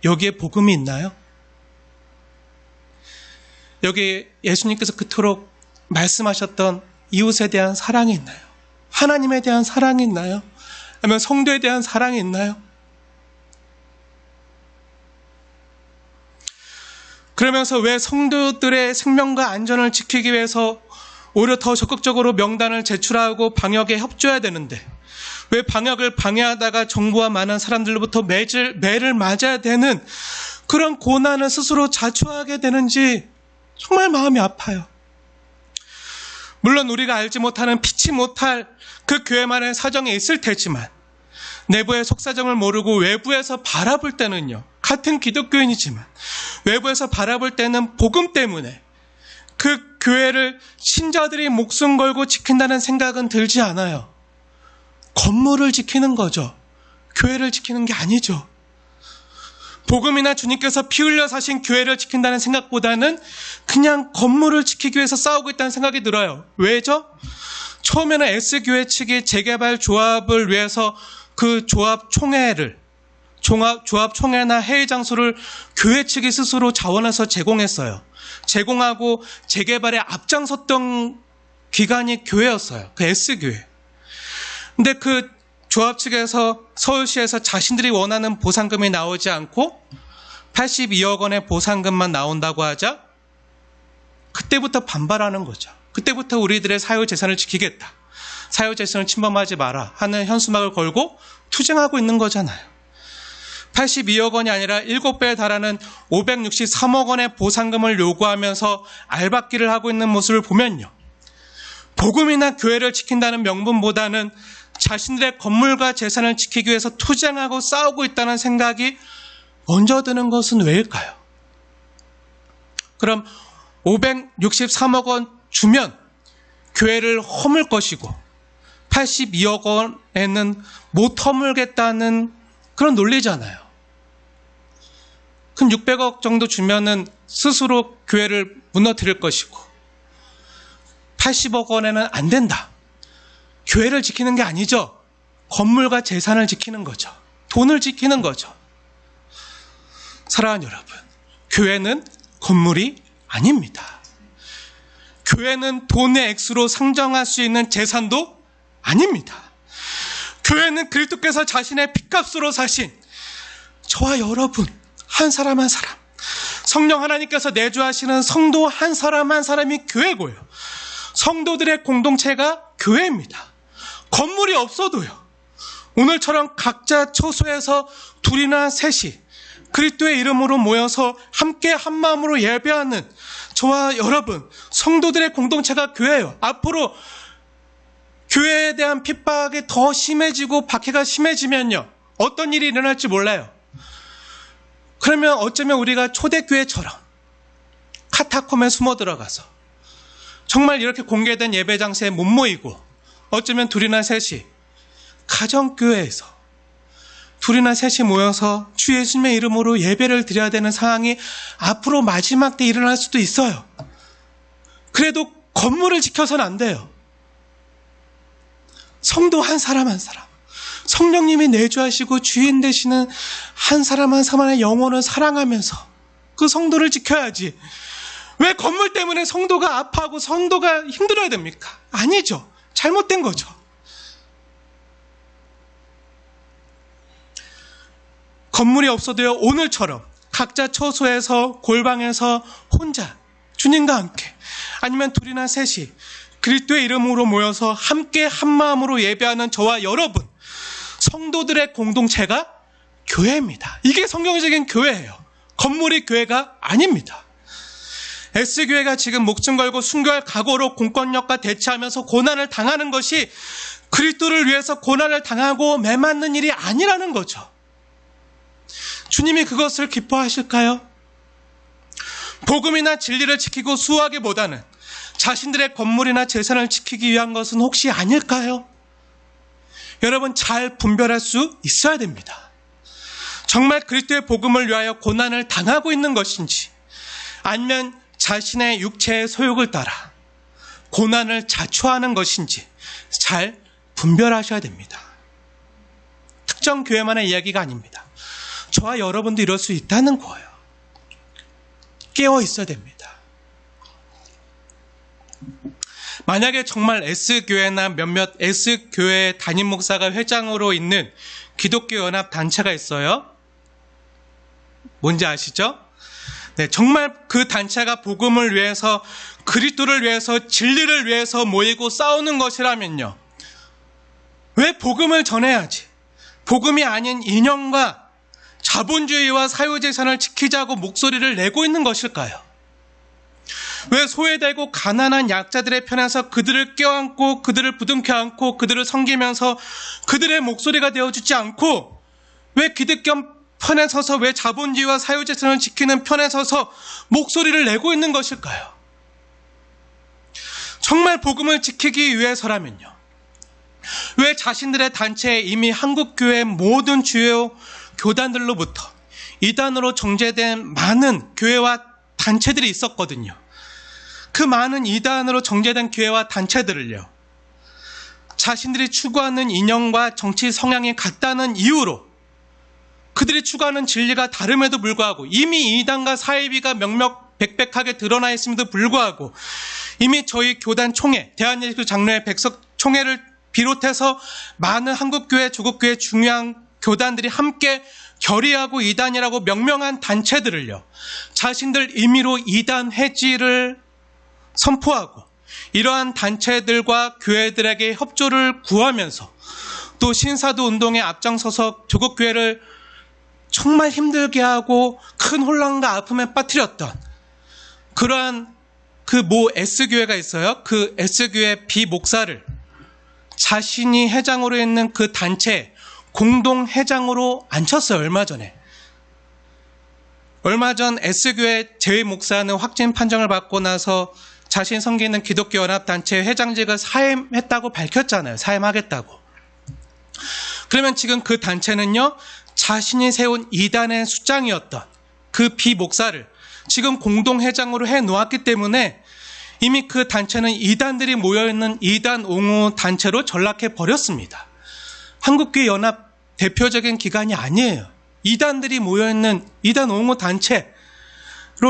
여기에 복음이 있나요? 여기 예수님께서 그토록 말씀하셨던 이웃에 대한 사랑이 있나요? 하나님에 대한 사랑이 있나요? 아니면 성도에 대한 사랑이 있나요? 그러면서 왜 성도들의 생명과 안전을 지키기 위해서 오히려 더 적극적으로 명단을 제출하고 방역에 협조해야 되는데 왜 방역을 방해하다가 정부와 많은 사람들로부터 매를 맞아야 되는 그런 고난을 스스로 자초하게 되는지 정말 마음이 아파요. 물론 우리가 알지 못하는 피치 못할 그 교회만의 사정이 있을 테지만 내부의 속사정을 모르고 외부에서 바라볼 때는요. 같은 기독교인이지만 외부에서 바라볼 때는 복음 때문에 그 교회를 신자들이 목숨 걸고 지킨다는 생각은 들지 않아요. 건물을 지키는 거죠. 교회를 지키는 게 아니죠. 복음이나 주님께서 피 흘려 사신 교회를 지킨다는 생각보다는 그냥 건물을 지키기 위해서 싸우고 있다는 생각이 들어요. 왜죠? 처음에는 S교회 측이 재개발 조합을 위해서 그 조합 총회나 회의 장소를 교회 측이 스스로 자원해서 제공했어요. 제공하고 재개발에 앞장섰던 기관이 교회였어요. 그 S교회. 근데 그 조합 측에서 서울시에서 자신들이 원하는 보상금이 나오지 않고 82억 원의 보상금만 나온다고 하자 그때부터 반발하는 거죠. 그때부터 우리들의 사유재산을 지키겠다. 사유재산을 침범하지 마라 하는 현수막을 걸고 투쟁하고 있는 거잖아요. 82억 원이 아니라 7배에 달하는 563억 원의 보상금을 요구하면서 알박기를 하고 있는 모습을 보면요. 복음이나 교회를 지킨다는 명분보다는 자신들의 건물과 재산을 지키기 위해서 투쟁하고 싸우고 있다는 생각이 먼저 드는 것은 왜일까요? 그럼 563억 원 주면 교회를 허물 것이고 82억 원에는 못 허물겠다는 그런 논리잖아요. 그럼 600억 정도 주면은 스스로 교회를 무너뜨릴 것이고 80억 원에는 안 된다. 교회를 지키는 게 아니죠. 건물과 재산을 지키는 거죠. 돈을 지키는 거죠. 사랑하는 여러분, 교회는 건물이 아닙니다. 교회는 돈의 액수로 상정할 수 있는 재산도 아닙니다. 교회는 그리스도께서 자신의 피값으로 사신 저와 여러분 한 사람 한 사람, 성령 하나님께서 내주하시는 성도 한 사람 한 사람이 교회고요. 성도들의 공동체가 교회입니다. 건물이 없어도요. 오늘처럼 각자 처소에서 둘이나 셋이 그리스도의 이름으로 모여서 함께 한 마음으로 예배하는 저와 여러분 성도들의 공동체가 교회예요. 앞으로 교회에 대한 핍박이 더 심해지고 박해가 심해지면요. 어떤 일이 일어날지 몰라요. 그러면 어쩌면 우리가 초대교회처럼 카타콤에 숨어 들어가서 정말 이렇게 공개된 예배 장소에 못 모이고 어쩌면 둘이나 셋이 가정교회에서 둘이나 셋이 모여서 주 예수님의 이름으로 예배를 드려야 되는 상황이 앞으로 마지막 때 일어날 수도 있어요. 그래도 건물을 지켜서는 안 돼요. 성도 한 사람 한 사람, 성령님이 내주하시고 주인 되시는 한 사람 한 사람의 영혼을 사랑하면서 그 성도를 지켜야지. 왜 건물 때문에 성도가 아파하고 성도가 힘들어야 됩니까? 아니죠. 잘못된 거죠. 건물이 없어도요, 오늘처럼 각자 처소에서 골방에서 혼자 주님과 함께 아니면 둘이나 셋이 그리스도의 이름으로 모여서 함께 한 마음으로 예배하는 저와 여러분 성도들의 공동체가 교회입니다. 이게 성경적인 교회예요. 건물이 교회가 아닙니다. S교회가 지금 목숨 걸고 순교할 각오로 공권력과 대치하면서 고난을 당하는 것이 그리스도를 위해서 고난을 당하고 매맞는 일이 아니라는 거죠. 주님이 그것을 기뻐하실까요? 복음이나 진리를 지키고 수호하기보다는 자신들의 건물이나 재산을 지키기 위한 것은 혹시 아닐까요? 여러분 잘 분별할 수 있어야 됩니다. 정말 그리스도의 복음을 위하여 고난을 당하고 있는 것인지 아니면 자신의 육체의 소욕을 따라 고난을 자초하는 것인지 잘 분별하셔야 됩니다. 특정 교회만의 이야기가 아닙니다. 저와 여러분도 이럴 수 있다는 거예요. 깨어 있어야 됩니다. 만약에 정말 S교회나 몇몇 S교회 담임 목사가 회장으로 있는 기독교 연합 단체가 있어요. 뭔지 아시죠? 네, 정말 그 단체가 복음을 위해서, 그리스도를 위해서, 진리를 위해서 모이고 싸우는 것이라면요. 왜 복음을 전해야지? 복음이 아닌 이념과 자본주의와 사유재산을 지키자고 목소리를 내고 있는 것일까요? 왜 소외되고 가난한 약자들의 편에서 그들을 껴안고 그들을 부둥켜 안고 그들을 섬기면서 그들의 목소리가 되어주지 않고 왜 기득권 편에 서서 왜 자본주의와 사유재산을 지키는 편에 서서 목소리를 내고 있는 것일까요? 정말 복음을 지키기 위해서라면요. 왜 자신들의 단체에 이미 한국교회 모든 주요 교단들로부터 이단으로 정제된 많은 교회와 단체들이 있었거든요. 그 많은 이단으로 정제된 교회와 단체들을요. 자신들이 추구하는 이념과 정치 성향이 같다는 이유로 그들이 추구하는 진리가 다름에도 불구하고 이미 이단과 사이비가 명명백백하게 드러나 있음에도 불구하고 이미 저희 교단 총회, 대한예수교 장로회 백석 총회를 비롯해서 많은 한국교회, 조국교회 중요한 교단들이 함께 결의하고 이단이라고 명명한 단체들을요. 자신들 임의로 이단 해지를 선포하고 이러한 단체들과 교회들에게 협조를 구하면서 또 신사도 운동에 앞장서서 조국교회를 정말 힘들게 하고 큰 혼란과 아픔에 빠뜨렸던 그러한 그 모 S교회가 있어요. 그 S교회 비목사를 자신이 회장으로 있는 그 단체 공동 회장으로 앉혔어요. 얼마 전 S교회 제위 목사는 확진 판정을 받고 나서 자신 섬기는 기독교 연합단체 회장직을 사임했다고 밝혔잖아요. 사임하겠다고. 그러면 지금 그 단체는요. 자신이 세운 이단의 수장이었던 그 비목사를 지금 공동회장으로 해놓았기 때문에 이미 그 단체는 이단들이 모여있는 이단 옹호 단체로 전락해버렸습니다. 한국교회 연합 대표적인 기관이 아니에요. 이단들이 모여있는 이단 옹호 단체로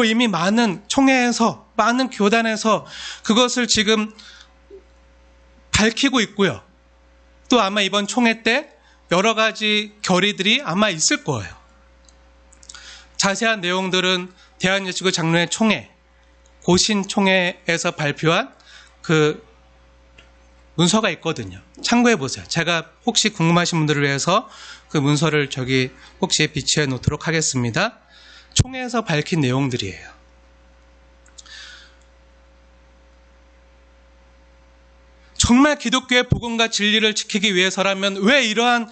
이미 많은 총회에서 많은 교단에서 그것을 지금 밝히고 있고요. 또 아마 이번 총회 때 여러 가지 결의들이 아마 있을 거예요. 자세한 내용들은 대한예수교 장로회 총회, 고신총회에서 발표한 그 문서가 있거든요. 참고해 보세요. 제가 혹시 궁금하신 분들을 위해서 그 문서를 저기 혹시 비치해 놓도록 하겠습니다. 총회에서 밝힌 내용들이에요. 정말 기독교의 복음과 진리를 지키기 위해서라면 왜 이러한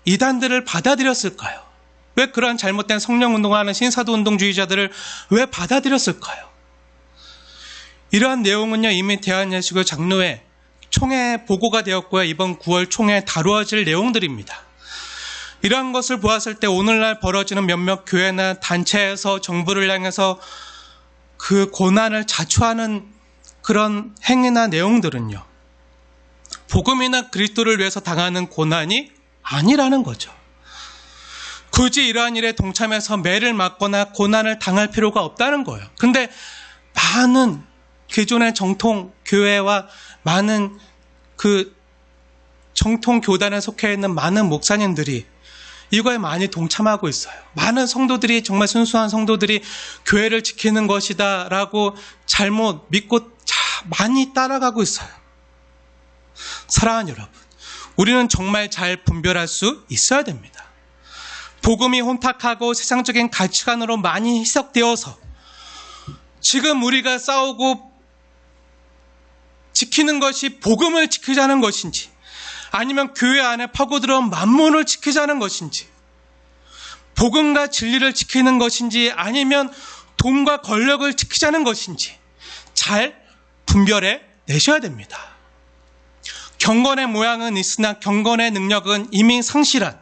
이단들을 받아들였을까요? 왜 그러한 잘못된 성령운동하는 신사도운동주의자들을 왜 받아들였을까요? 이러한 내용은요, 이미 대한예수교 장로회 총회 보고가 되었고요. 이번 9월 총회에 다루어질 내용들입니다. 이러한 것을 보았을 때 오늘날 벌어지는 몇몇 교회나 단체에서 정부를 향해서 그 고난을 자초하는 그런 행위나 내용들은요. 복음이나 그리스도를 위해서 당하는 고난이 아니라는 거죠. 굳이 이러한 일에 동참해서 매를 맞거나 고난을 당할 필요가 없다는 거예요. 근데 많은 기존의 정통 교회와 많은 그 정통 교단에 속해 있는 많은 목사님들이 이거에 많이 동참하고 있어요. 많은 성도들이 정말 순수한 성도들이 교회를 지키는 것이다 라고 잘못 믿고 많이 따라가고 있어요. 사랑하는 여러분, 우리는 정말 잘 분별할 수 있어야 됩니다. 복음이 혼탁하고 세상적인 가치관으로 많이 희석되어서 지금 우리가 싸우고 지키는 것이 복음을 지키자는 것인지 아니면 교회 안에 파고들어온 만몬을 지키자는 것인지 복음과 진리를 지키는 것인지 아니면 돈과 권력을 지키자는 것인지 잘 분별해 내셔야 됩니다. 경건의 모양은 있으나 경건의 능력은 이미 상실한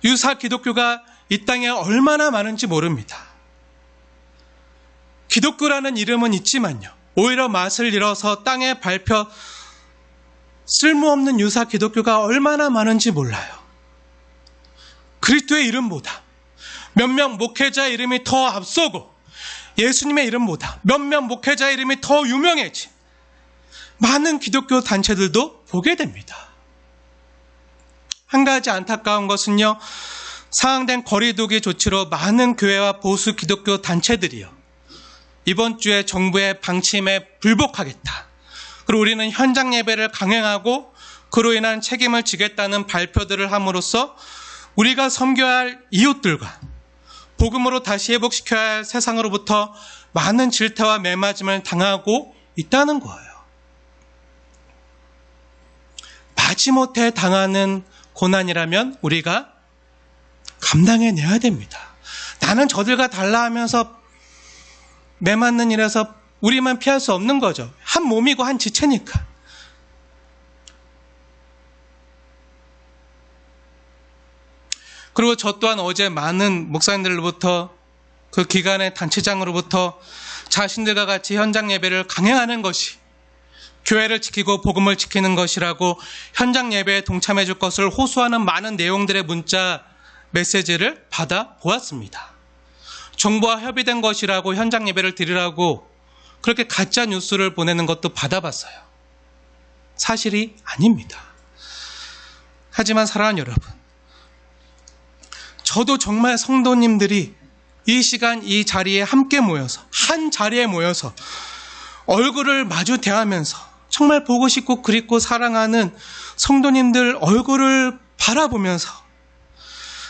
유사 기독교가 이 땅에 얼마나 많은지 모릅니다. 기독교라는 이름은 있지만요, 오히려 맛을 잃어서 땅에 밟혀 쓸모없는 유사 기독교가 얼마나 많은지 몰라요. 그리스도의 이름보다 몇몇 목회자 이름이 더 앞서고 예수님의 이름보다 몇몇 목회자 이름이 더 유명해진 많은 기독교 단체들도 보게 됩니다. 한 가지 안타까운 것은요, 상향된 거리두기 조치로 많은 교회와 보수 기독교 단체들이요, 이번 주에 정부의 방침에 불복하겠다, 그리고 우리는 현장 예배를 강행하고 그로 인한 책임을 지겠다는 발표들을 함으로써 우리가 섬겨야 할 이웃들과 복음으로 다시 회복시켜야 할 세상으로부터 많은 질타와 매맞음을 당하고 있다는 거예요. 마지못해 당하는 고난이라면 우리가 감당해내야 됩니다. 나는 저들과 달라 하면서 매맞는 일에서 우리만 피할 수 없는 거죠. 한 몸이고 한 지체니까. 그리고 저 또한 어제 많은 목사님들로부터, 그 기간의 단체장으로부터 자신들과 같이 현장 예배를 강행하는 것이 교회를 지키고 복음을 지키는 것이라고 현장 예배에 동참해 줄 것을 호소하는 많은 내용들의 문자 메시지를 받아 보았습니다. 정부와 협의된 것이라고 현장 예배를 드리라고 그렇게 가짜 뉴스를 보내는 것도 받아봤어요. 사실이 아닙니다. 하지만 사랑하는 여러분, 저도 정말 성도님들이 이 시간 이 자리에 함께 모여서, 한 자리에 모여서 얼굴을 마주 대하면서 정말 보고 싶고 그립고 사랑하는 성도님들 얼굴을 바라보면서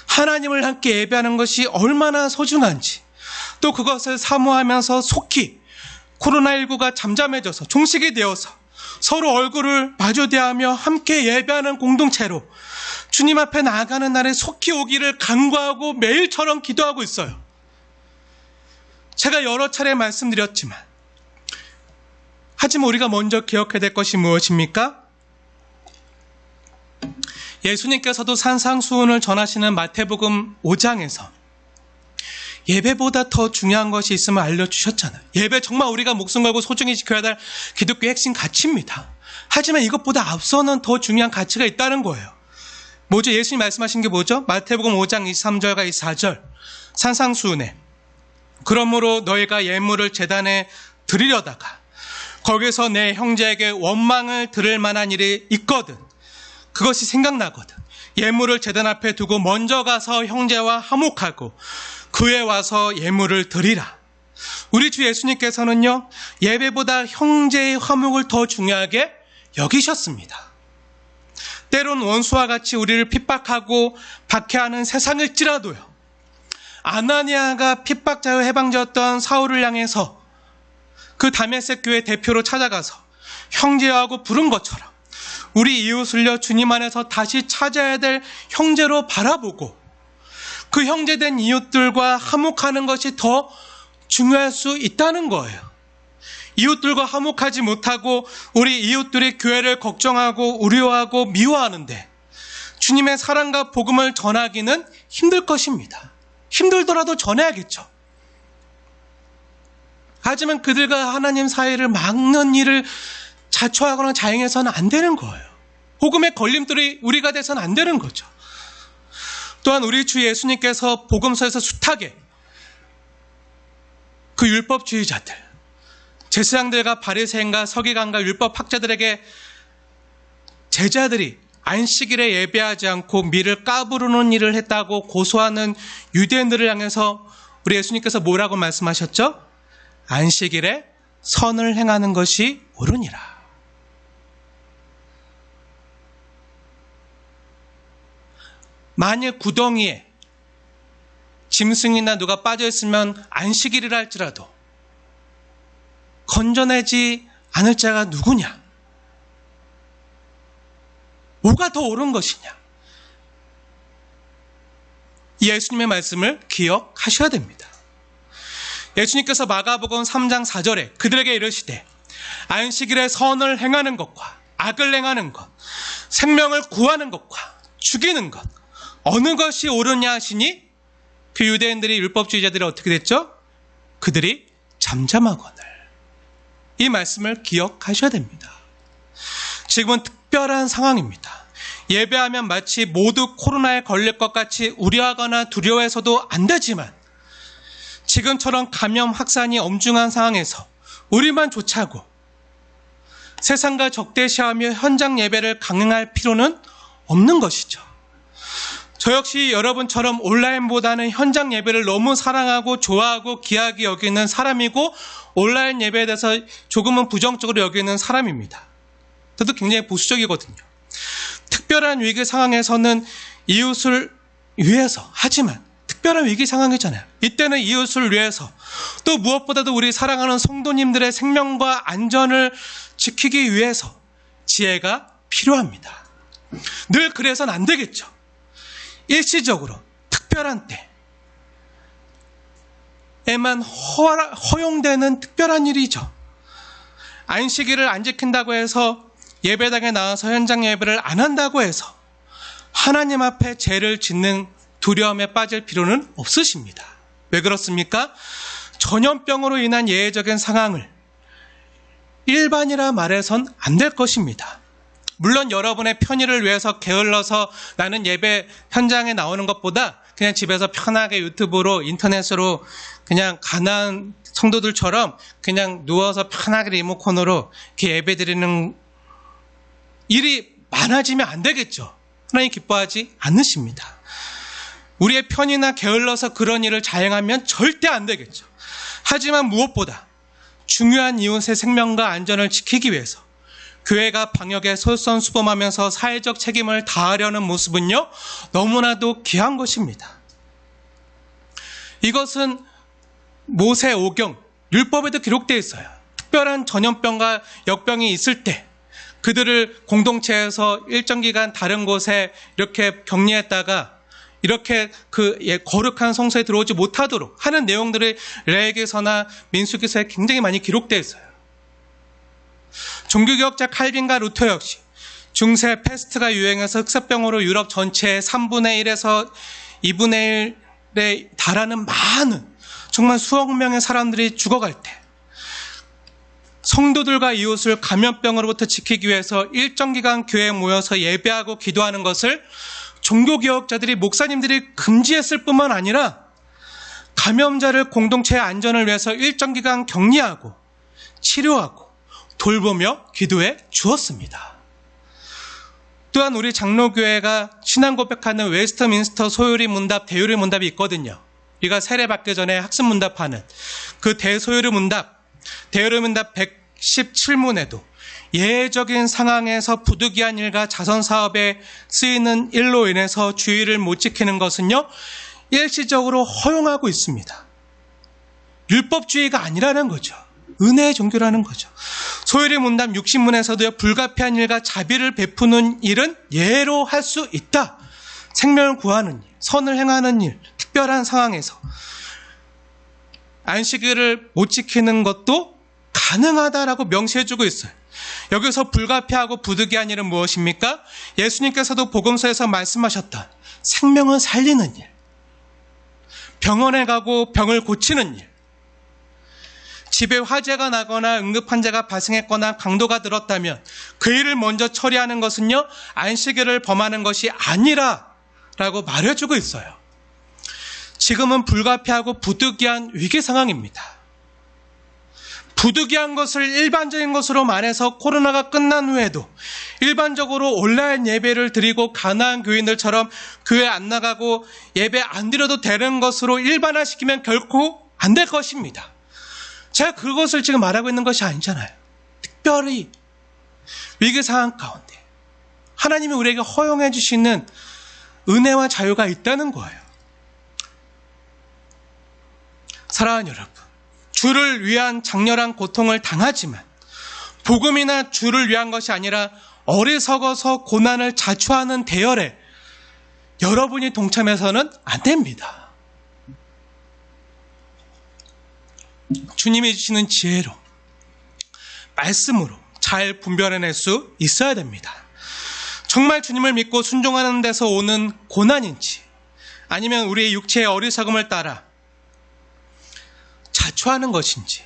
하나님을 함께 예배하는 것이 얼마나 소중한지, 또 그것을 사모하면서 속히 코로나19가 잠잠해져서 종식이 되어서 서로 얼굴을 마주 대하며 함께 예배하는 공동체로 주님 앞에 나아가는 날에 속히 오기를 간구하고 매일처럼 기도하고 있어요. 제가 여러 차례 말씀드렸지만, 하지만 우리가 먼저 기억해야 될 것이 무엇입니까? 예수님께서도 산상수훈을 전하시는 마태복음 5장에서 예배보다 더 중요한 것이 있음을 알려주셨잖아요. 예배 정말 우리가 목숨 걸고 소중히 지켜야 할 기독교의 핵심 가치입니다. 하지만 이것보다 앞서는 더 중요한 가치가 있다는 거예요. 뭐죠? 예수님 말씀하신 게 뭐죠? 마태복음 5장 23절과 24절 산상수훈에, 그러므로 너희가 예물을 제단에 드리려다가 거기서 내 형제에게 원망을 들을 만한 일이 있거든, 그것이 생각나거든, 예물을 제단 앞에 두고 먼저 가서 형제와 화목하고 그에 와서 예물을 드리라. 우리 주 예수님께서는요, 예배보다 형제의 화목을 더 중요하게 여기셨습니다. 때론 원수와 같이 우리를 핍박하고 박해하는 세상일지라도요, 아나니아가 핍박자여 해방자였던 사울을 향해서 그 다메섹 교회 대표로 찾아가서 형제하고 부른 것처럼 우리 이웃을요, 주님 안에서 다시 찾아야 될 형제로 바라보고 그 형제된 이웃들과 화목하는 것이 더 중요할 수 있다는 거예요. 이웃들과 화목하지 못하고 우리 이웃들이 교회를 걱정하고 우려하고 미워하는데 주님의 사랑과 복음을 전하기는 힘들 것입니다. 힘들더라도 전해야겠죠. 하지만 그들과 하나님 사이를 막는 일을 자초하거나 자행해서는 안 되는 거예요. 복음의 걸림돌이 우리가 돼서는 안 되는 거죠. 또한 우리 주 예수님께서 복음서에서 숱하게 그 율법주의자들, 제사장들과 바리새인과 서기관과 율법학자들에게 제자들이 안식일에 예배하지 않고 밀을 까부르는 일을 했다고 고소하는 유대인들을 향해서 우리 예수님께서 뭐라고 말씀하셨죠? 안식일에 선을 행하는 것이 옳으니라. 만일 구덩이에 짐승이나 누가 빠져있으면 안식일이라 할지라도 건져내지 않을 자가 누구냐? 뭐가 더 옳은 것이냐? 예수님의 말씀을 기억하셔야 됩니다. 예수님께서 마가복음 3장 4절에 그들에게 이르시되 안식일에 선을 행하는 것과 악을 행하는 것, 생명을 구하는 것과 죽이는 것, 어느 것이 옳으냐 하시니 그 유대인들이 율법주의자들이 어떻게 됐죠? 그들이 잠잠하거늘. 이 말씀을 기억하셔야 됩니다. 지금은 특별한 상황입니다. 예배하면 마치 모두 코로나에 걸릴 것 같이 우려하거나 두려워해서도 안 되지만 지금처럼 감염 확산이 엄중한 상황에서 우리만 조차고 세상과 적대시하며 현장 예배를 강행할 필요는 없는 것이죠. 저 역시 여러분처럼 온라인보다는 현장 예배를 너무 사랑하고 좋아하고 귀하게 여기는 사람이고 온라인 예배에 대해서 조금은 부정적으로 여기는 사람입니다. 저도 굉장히 보수적이거든요. 특별한 위기 상황에서는 이웃을 위해서, 하지만 특별한 위기 상황이잖아요. 이때는 이웃을 위해서, 또 무엇보다도 우리 사랑하는 성도님들의 생명과 안전을 지키기 위해서 지혜가 필요합니다. 늘 그래서는 안 되겠죠. 일시적으로 특별한 때에만 허용되는 특별한 일이죠. 안식일을 안 지킨다고 해서 예배당에 나와서 현장 예배를 안 한다고 해서 하나님 앞에 죄를 짓는 두려움에 빠질 필요는 없으십니다. 왜 그렇습니까? 전염병으로 인한 예외적인 상황을 일반이라 말해선 안 될 것입니다. 물론 여러분의 편의를 위해서 게을러서 나는 예배 현장에 나오는 것보다 그냥 집에서 편하게 유튜브로 인터넷으로 그냥 가난한 성도들처럼 그냥 누워서 편하게 리모컨으로 이렇게 예배 드리는 일이 많아지면 안 되겠죠. 하나님 기뻐하지 않으십니다. 우리의 편의나 게을러서 그런 일을 자행하면 절대 안 되겠죠. 하지만 무엇보다 중요한 이웃의 생명과 안전을 지키기 위해서 교회가 방역에 솔선수범하면서 사회적 책임을 다하려는 모습은요, 너무나도 귀한 것입니다. 이것은 모세 오경, 율법에도 기록되어 있어요. 특별한 전염병과 역병이 있을 때 그들을 공동체에서 일정 기간 다른 곳에 이렇게 격리했다가 이렇게 그 거룩한 성소에 들어오지 못하도록 하는 내용들이 레위기서나 민수기서에 굉장히 많이 기록되어 있어요. 종교개혁자 칼빈과 루터 역시 중세 패스트가 유행해서 흑사병으로 유럽 전체의 3분의 1에서 2분의 1에 달하는 많은 정말 수억 명의 사람들이 죽어갈 때 성도들과 이웃을 감염병으로부터 지키기 위해서 일정 기간 교회에 모여서 예배하고 기도하는 것을 종교개혁자들이 목사님들이 금지했을 뿐만 아니라 감염자를 공동체의 안전을 위해서 일정 기간 격리하고 치료하고 돌보며 기도해 주었습니다. 또한 우리 장로교회가 신앙 고백하는 웨스트민스터 소요리 문답, 대요리 문답이 있거든요. 우리가 세례받기 전에 학습 문답하는 그 대소요리 문답, 대요리 문답 117문에도 예외적인 상황에서 부득이한 일과 자선사업에 쓰이는 일로 인해서 주의를 못 지키는 것은요, 일시적으로 허용하고 있습니다. 율법주의가 아니라는 거죠. 은혜의 종교라는 거죠. 소요리 문답 60문에서도요, 불가피한 일과 자비를 베푸는 일은 예로 할 수 있다. 생명을 구하는 일, 선을 행하는 일, 특별한 상황에서 안식일을 못 지키는 것도 가능하다라고 명시해주고 있어요. 여기서 불가피하고 부득이한 일은 무엇입니까? 예수님께서도 복음서에서 말씀하셨던 생명을 살리는 일, 병원에 가고 병을 고치는 일, 집에 화재가 나거나 응급환자가 발생했거나 강도가 들었다면 그 일을 먼저 처리하는 것은요, 안식일을 범하는 것이 아니라라고 말해주고 있어요. 지금은 불가피하고 부득이한 위기 상황입니다. 부득이한 것을 일반적인 것으로 말해서 코로나가 끝난 후에도 일반적으로 온라인 예배를 드리고 가난한 교인들처럼 교회 안 나가고 예배 안 드려도 되는 것으로 일반화시키면 결코 안 될 것입니다. 제가 그것을 지금 말하고 있는 것이 아니잖아요. 특별히 위기 상황 가운데 하나님이 우리에게 허용해 주시는 은혜와 자유가 있다는 거예요. 사랑하는 여러분, 주를 위한 장렬한 고통을 당하지만 복음이나 주를 위한 것이 아니라 어리석어서 고난을 자초하는 대열에 여러분이 동참해서는 안 됩니다. 주님이 주시는 지혜로, 말씀으로 잘 분별해낼 수 있어야 됩니다. 정말 주님을 믿고 순종하는 데서 오는 고난인지, 아니면 우리의 육체의 어리석음을 따라 자초하는 것인지,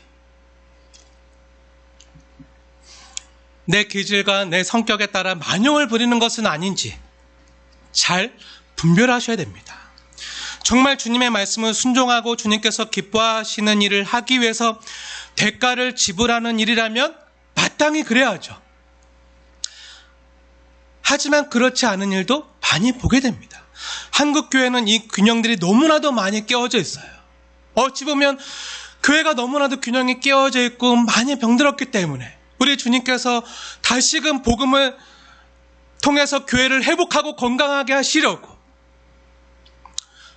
내 기질과 내 성격에 따라 만용을 부리는 것은 아닌지 잘 분별하셔야 됩니다. 정말 주님의 말씀을 순종하고 주님께서 기뻐하시는 일을 하기 위해서 대가를 지불하는 일이라면 마땅히 그래야죠. 하지만 그렇지 않은 일도 많이 보게 됩니다. 한국 교회는 이 균형들이 너무나도 많이 깨어져 있어요. 어찌 보면 교회가 너무나도 균형이 깨어져 있고 많이 병들었기 때문에 우리 주님께서 다시금 복음을 통해서 교회를 회복하고 건강하게 하시려고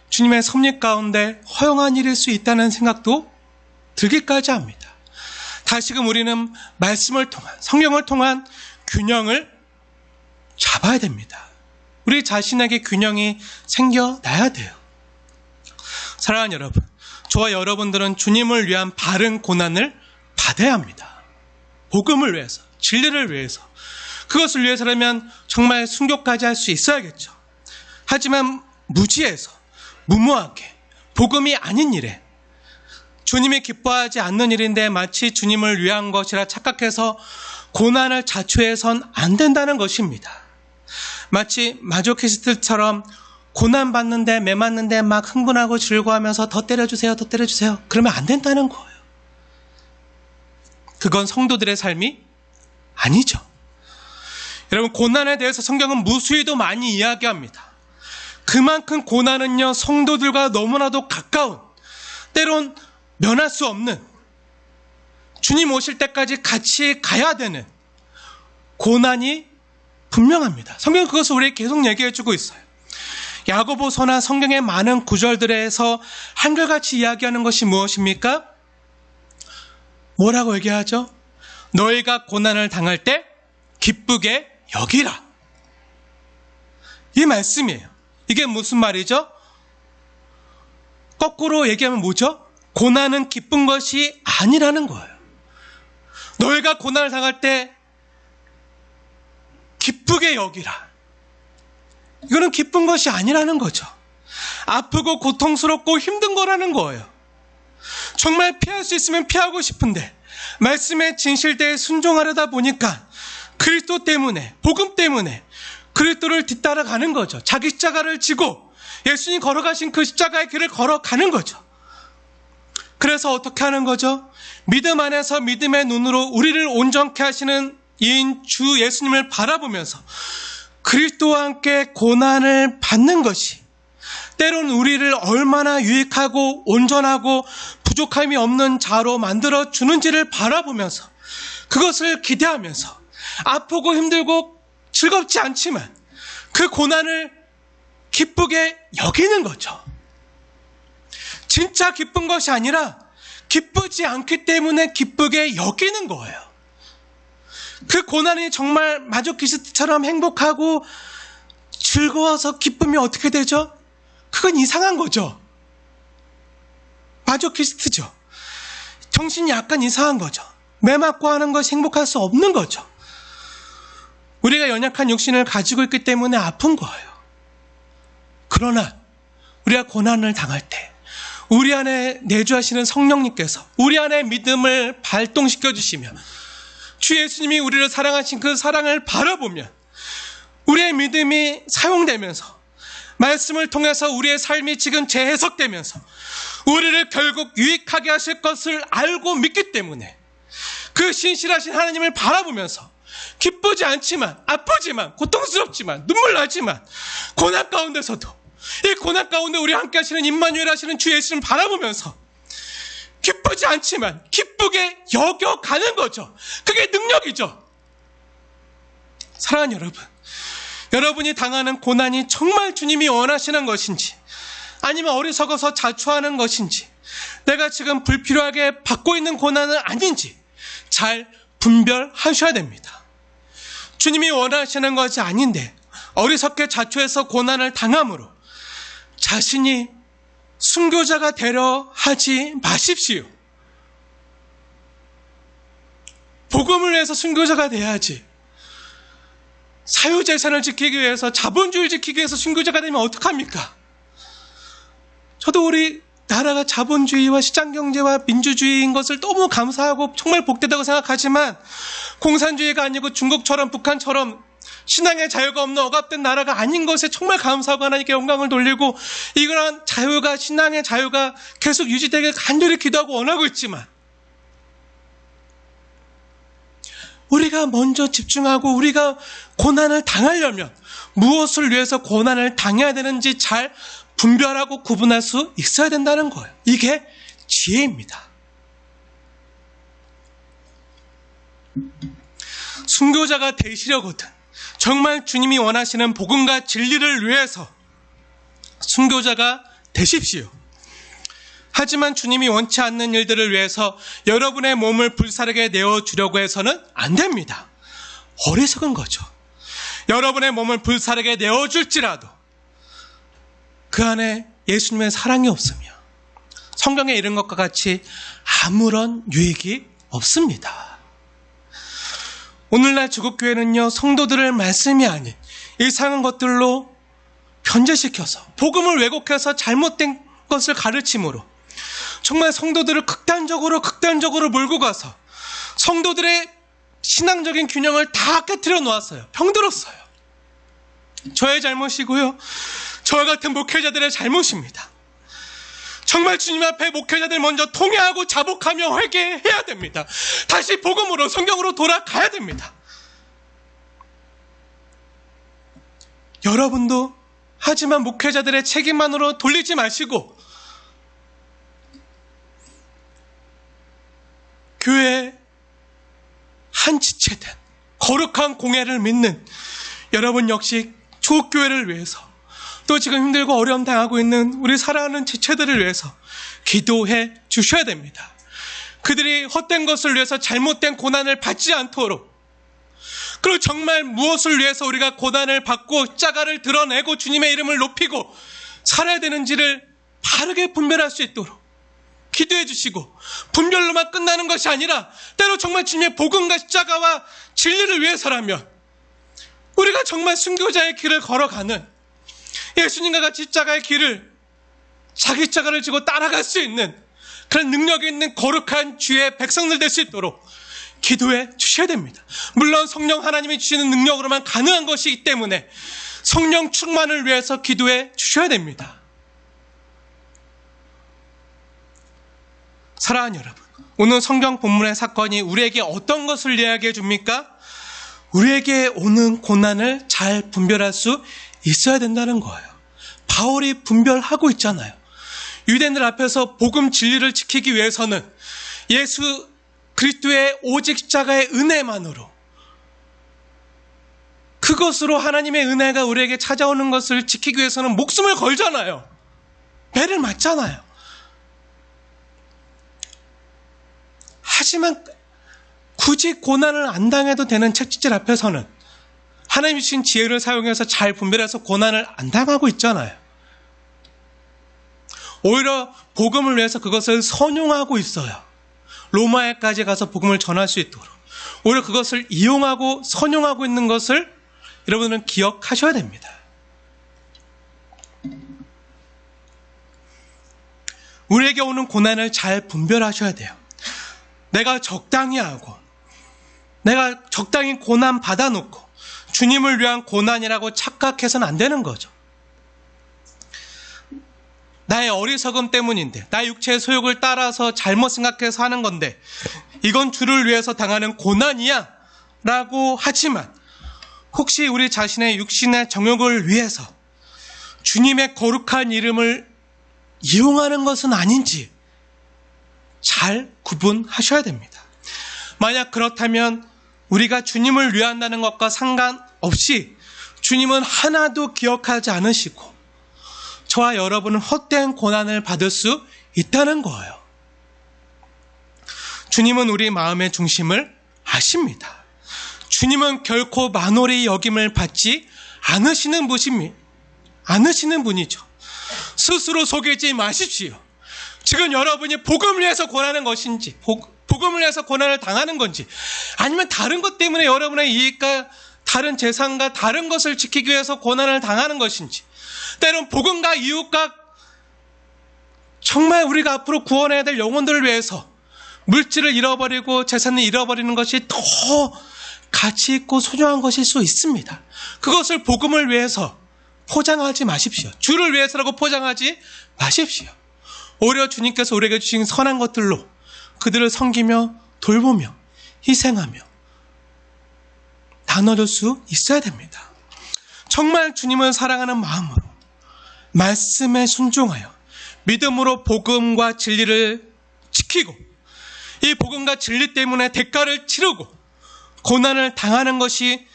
주님의 섭리 가운데 허용한 일일 수 있다는 생각도 들기까지 합니다. 다시금 우리는 말씀을 통한, 성경을 통한 균형을 잡아야 됩니다. 우리 자신에게 균형이 생겨나야 돼요. 사랑하는 여러분, 저와 여러분들은 주님을 위한 바른 고난을 받아야 합니다. 복음을 위해서, 진리를 위해서, 그것을 위해서라면 정말 순교까지 할 수 있어야겠죠. 하지만 무지해서, 무모하게, 복음이 아닌 일에, 주님이 기뻐하지 않는 일인데 마치 주님을 위한 것이라 착각해서 고난을 자초해선 안 된다는 것입니다. 마치 마조키스트처럼 고난받는데 매맞는데 막 흥분하고 즐거워하면서 더 때려주세요, 더 때려주세요. 그러면 안 된다는 거예요. 그건 성도들의 삶이 아니죠. 여러분, 고난에 대해서 성경은 무수히도 많이 이야기합니다. 그만큼 고난은요, 성도들과 너무나도 가까운, 때론 면할 수 없는, 주님 오실 때까지 같이 가야 되는 고난이 분명합니다. 성경은 그것을 우리에게 계속 얘기해주고 있어요. 야고보서나 성경의 많은 구절들에서 한결같이 이야기하는 것이 무엇입니까? 뭐라고 얘기하죠? 너희가 고난을 당할 때 기쁘게 여기라. 이 말씀이에요. 이게 무슨 말이죠? 거꾸로 얘기하면 뭐죠? 고난은 기쁜 것이 아니라는 거예요. 너희가 고난을 당할 때 기쁘게 여기라. 이거는 기쁜 것이 아니라는 거죠. 아프고 고통스럽고 힘든 거라는 거예요. 정말 피할 수 있으면 피하고 싶은데 말씀의 진실대에 순종하려다 보니까 그리스도 때문에, 복음 때문에 그리스도를 뒤따라가는 거죠. 자기 십자가를 지고 예수님이 걸어가신 그 십자가의 길을 걸어가는 거죠. 그래서 어떻게 하는 거죠? 믿음 안에서 믿음의 눈으로 우리를 온전케 하시는 이인 주 예수님을 바라보면서 그리스도와 함께 고난을 받는 것이 때론 우리를 얼마나 유익하고 온전하고 부족함이 없는 자로 만들어주는지를 바라보면서 그것을 기대하면서 아프고 힘들고 즐겁지 않지만 그 고난을 기쁘게 여기는 거죠. 진짜 기쁜 것이 아니라 기쁘지 않기 때문에 기쁘게 여기는 거예요. 그 고난이 정말 마조키스트처럼 행복하고 즐거워서 기쁘면 어떻게 되죠? 그건 이상한 거죠. 마조키스트죠. 정신이 약간 이상한 거죠. 매맞고 하는 것이 행복할 수 없는 거죠. 우리가 연약한 육신을 가지고 있기 때문에 아픈 거예요. 그러나 우리가 고난을 당할 때 우리 안에 내주하시는 성령님께서 우리 안에 믿음을 발동시켜 주시며 주 예수님이 우리를 사랑하신 그 사랑을 바라보면 우리의 믿음이 사용되면서 말씀을 통해서 우리의 삶이 지금 재해석되면서 우리를 결국 유익하게 하실 것을 알고 믿기 때문에 그 신실하신 하나님을 바라보면서 기쁘지 않지만, 아프지만, 고통스럽지만, 눈물 나지만 고난 가운데서도 이 고난 가운데 우리 함께 하시는 임마누엘 하시는 주 예수님을 바라보면서 기쁘지 않지만 기쁘게 여겨가는 거죠. 그게 능력이죠. 사랑하는 여러분, 여러분이 당하는 고난이 정말 주님이 원하시는 것인지 아니면 어리석어서 자초하는 것인지 내가 지금 불필요하게 받고 있는 고난은 아닌지 잘 분별하셔야 됩니다. 주님이 원하시는 것이 아닌데 어리석게 자초해서 고난을 당함으로 자신이 순교자가 되려 하지 마십시오. 복음을 위해서 순교자가 돼야지. 사유재산을 지키기 위해서, 자본주의를 지키기 위해서 순교자가 되면 어떡합니까? 저도 우리 나라가 자본주의와 시장경제와 민주주의인 것을 너무 감사하고 정말 복되다고 생각하지만, 공산주의가 아니고 중국처럼 북한처럼 신앙의 자유가 없는 억압된 나라가 아닌 것에 정말 감사하고 하나님께 영광을 돌리고, 이러한 자유가, 신앙의 자유가 계속 유지되길 간절히 기도하고 원하고 있지만, 우리가 먼저 집중하고 우리가 고난을 당하려면 무엇을 위해서 고난을 당해야 되는지 잘 분별하고 구분할 수 있어야 된다는 거예요. 이게 지혜입니다. 순교자가 되시려거든 정말 주님이 원하시는 복음과 진리를 위해서 순교자가 되십시오. 하지만 주님이 원치 않는 일들을 위해서 여러분의 몸을 불사르게 내어주려고 해서는 안 됩니다. 어리석은 거죠. 여러분의 몸을 불사르게 내어줄지라도 그 안에 예수님의 사랑이 없으며 성경에 이른 것과 같이 아무런 유익이 없습니다. 오늘날 주국교회는요, 성도들을 말씀이 아닌 이상한 것들로 변제시켜서 복음을 왜곡해서 잘못된 것을 가르침으로 정말 성도들을 극단적으로 몰고 가서 성도들의 신앙적인 균형을 다 깨트려 놓았어요. 병들었어요. 저의 잘못이고요, 저와 같은 목회자들의 잘못입니다. 정말 주님 앞에 목회자들 먼저 통회하고 자복하며 회개해야 됩니다. 다시 복음으로, 성경으로 돌아가야 됩니다. 여러분도 하지만 목회자들의 책임만으로 돌리지 마시고 교회의 한 지체된 거룩한 공예를 믿는 여러분 역시 조국교회를 위해서, 또 지금 힘들고 어려움 당하고 있는 우리 사랑하는 지체들을 위해서 기도해 주셔야 됩니다. 그들이 헛된 것을 위해서 잘못된 고난을 받지 않도록, 그리고 정말 무엇을 위해서 우리가 고난을 받고 자가를 드러내고 주님의 이름을 높이고 살아야 되는지를 바르게 분별할 수 있도록 기도해 주시고, 분별로만 끝나는 것이 아니라 때로 정말 주님의 복음과 십자가와 진리를 위해서라면 우리가 정말 순교자의 길을 걸어가는, 예수님과 같이 십자가의 길을, 자기 십자가를 지고 따라갈 수 있는 그런 능력이 있는 거룩한 주의 백성들 될 수 있도록 기도해 주셔야 됩니다. 물론 성령 하나님이 주시는 능력으로만 가능한 것이기 때문에 성령 충만을 위해서 기도해 주셔야 됩니다. 사랑하는 여러분, 오늘 성경 본문의 사건이 우리에게 어떤 것을 이야기해 줍니까? 우리에게 오는 고난을 잘 분별할 수 있어야 된다는 거예요. 바울이 분별하고 있잖아요. 유대인들 앞에서 복음 진리를 지키기 위해서는 예수 그리스도의 오직 십자가의 은혜만으로, 그것으로 하나님의 은혜가 우리에게 찾아오는 것을 지키기 위해서는 목숨을 걸잖아요. 배를 맞잖아요. 하지만 굳이 고난을 안 당해도 되는 채찍질 앞에서는 하나님이 주신 지혜를 사용해서 잘 분별해서 고난을 안 당하고 있잖아요. 오히려 복음을 위해서 그것을 선용하고 있어요. 로마에까지 가서 복음을 전할 수 있도록 오히려 그것을 이용하고 선용하고 있는 것을 여러분은 기억하셔야 됩니다. 우리에게 오는 고난을 잘 분별하셔야 돼요. 내가 적당히 하고 내가 적당히 고난 받아놓고 주님을 위한 고난이라고 착각해서는 안 되는 거죠. 나의 어리석음 때문인데, 나의 육체의 소욕을 따라서 잘못 생각해서 하는 건데 이건 주를 위해서 당하는 고난이야 라고 하지만, 혹시 우리 자신의 육신의 정욕을 위해서 주님의 거룩한 이름을 이용하는 것은 아닌지 잘 구분하셔야 됩니다. 만약 그렇다면 우리가 주님을 위한다는 것과 상관없이 주님은 하나도 기억하지 않으시고 저와 여러분은 헛된 고난을 받을 수 있다는 거예요. 주님은 우리 마음의 중심을 아십니다. 주님은 결코 만홀히 여김을 받지 않으시는 분이죠. 스스로 속이지 마십시오. 지금 여러분이 복음을 위해서 고난하는 것인지, 복음을 위해서 고난을 당하는 건지, 아니면 다른 것 때문에 여러분의 이익과 다른 재산과 다른 것을 지키기 위해서 고난을 당하는 것인지, 때론 복음과 이웃과 정말 우리가 앞으로 구원해야 될 영혼들을 위해서 물질을 잃어버리고 재산을 잃어버리는 것이 더 가치 있고 소중한 것일 수 있습니다. 그것을 복음을 위해서 포장하지 마십시오. 주를 위해서라고 포장하지 마십시오. 오히려 주님께서 우리에게 주신 선한 것들로 그들을 섬기며 돌보며 희생하며 나눠줄 수 있어야 됩니다. 정말 주님을 사랑하는 마음으로 말씀에 순종하여 믿음으로 복음과 진리를 지키고 이 복음과 진리 때문에 대가를 치르고 고난을 당하는 것이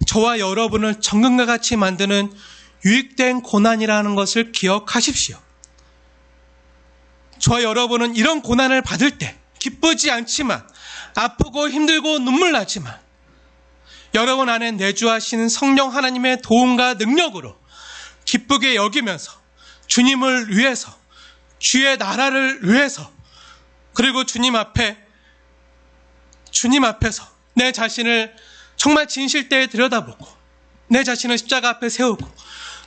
저와 여러분을 정금과 같이 만드는 유익된 고난이라는 것을 기억하십시오. 저와 여러분은 이런 고난을 받을 때 기쁘지 않지만, 아프고 힘들고 눈물 나지만 여러분 안에 내주하시는 성령 하나님의 도움과 능력으로 기쁘게 여기면서 주님을 위해서, 주의 나라를 위해서, 그리고 주님 앞에서 내 자신을 정말 진실되게 들여다보고 내 자신을 십자가 앞에 세우고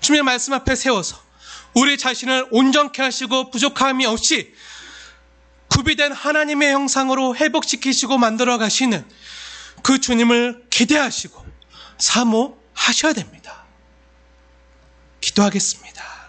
주님의 말씀 앞에 세워서 우리 자신을 온전케 하시고 부족함이 없이 구비된 하나님의 형상으로 회복시키시고 만들어 가시는 그 주님을 기대하시고 사모하셔야 됩니다. 기도하겠습니다.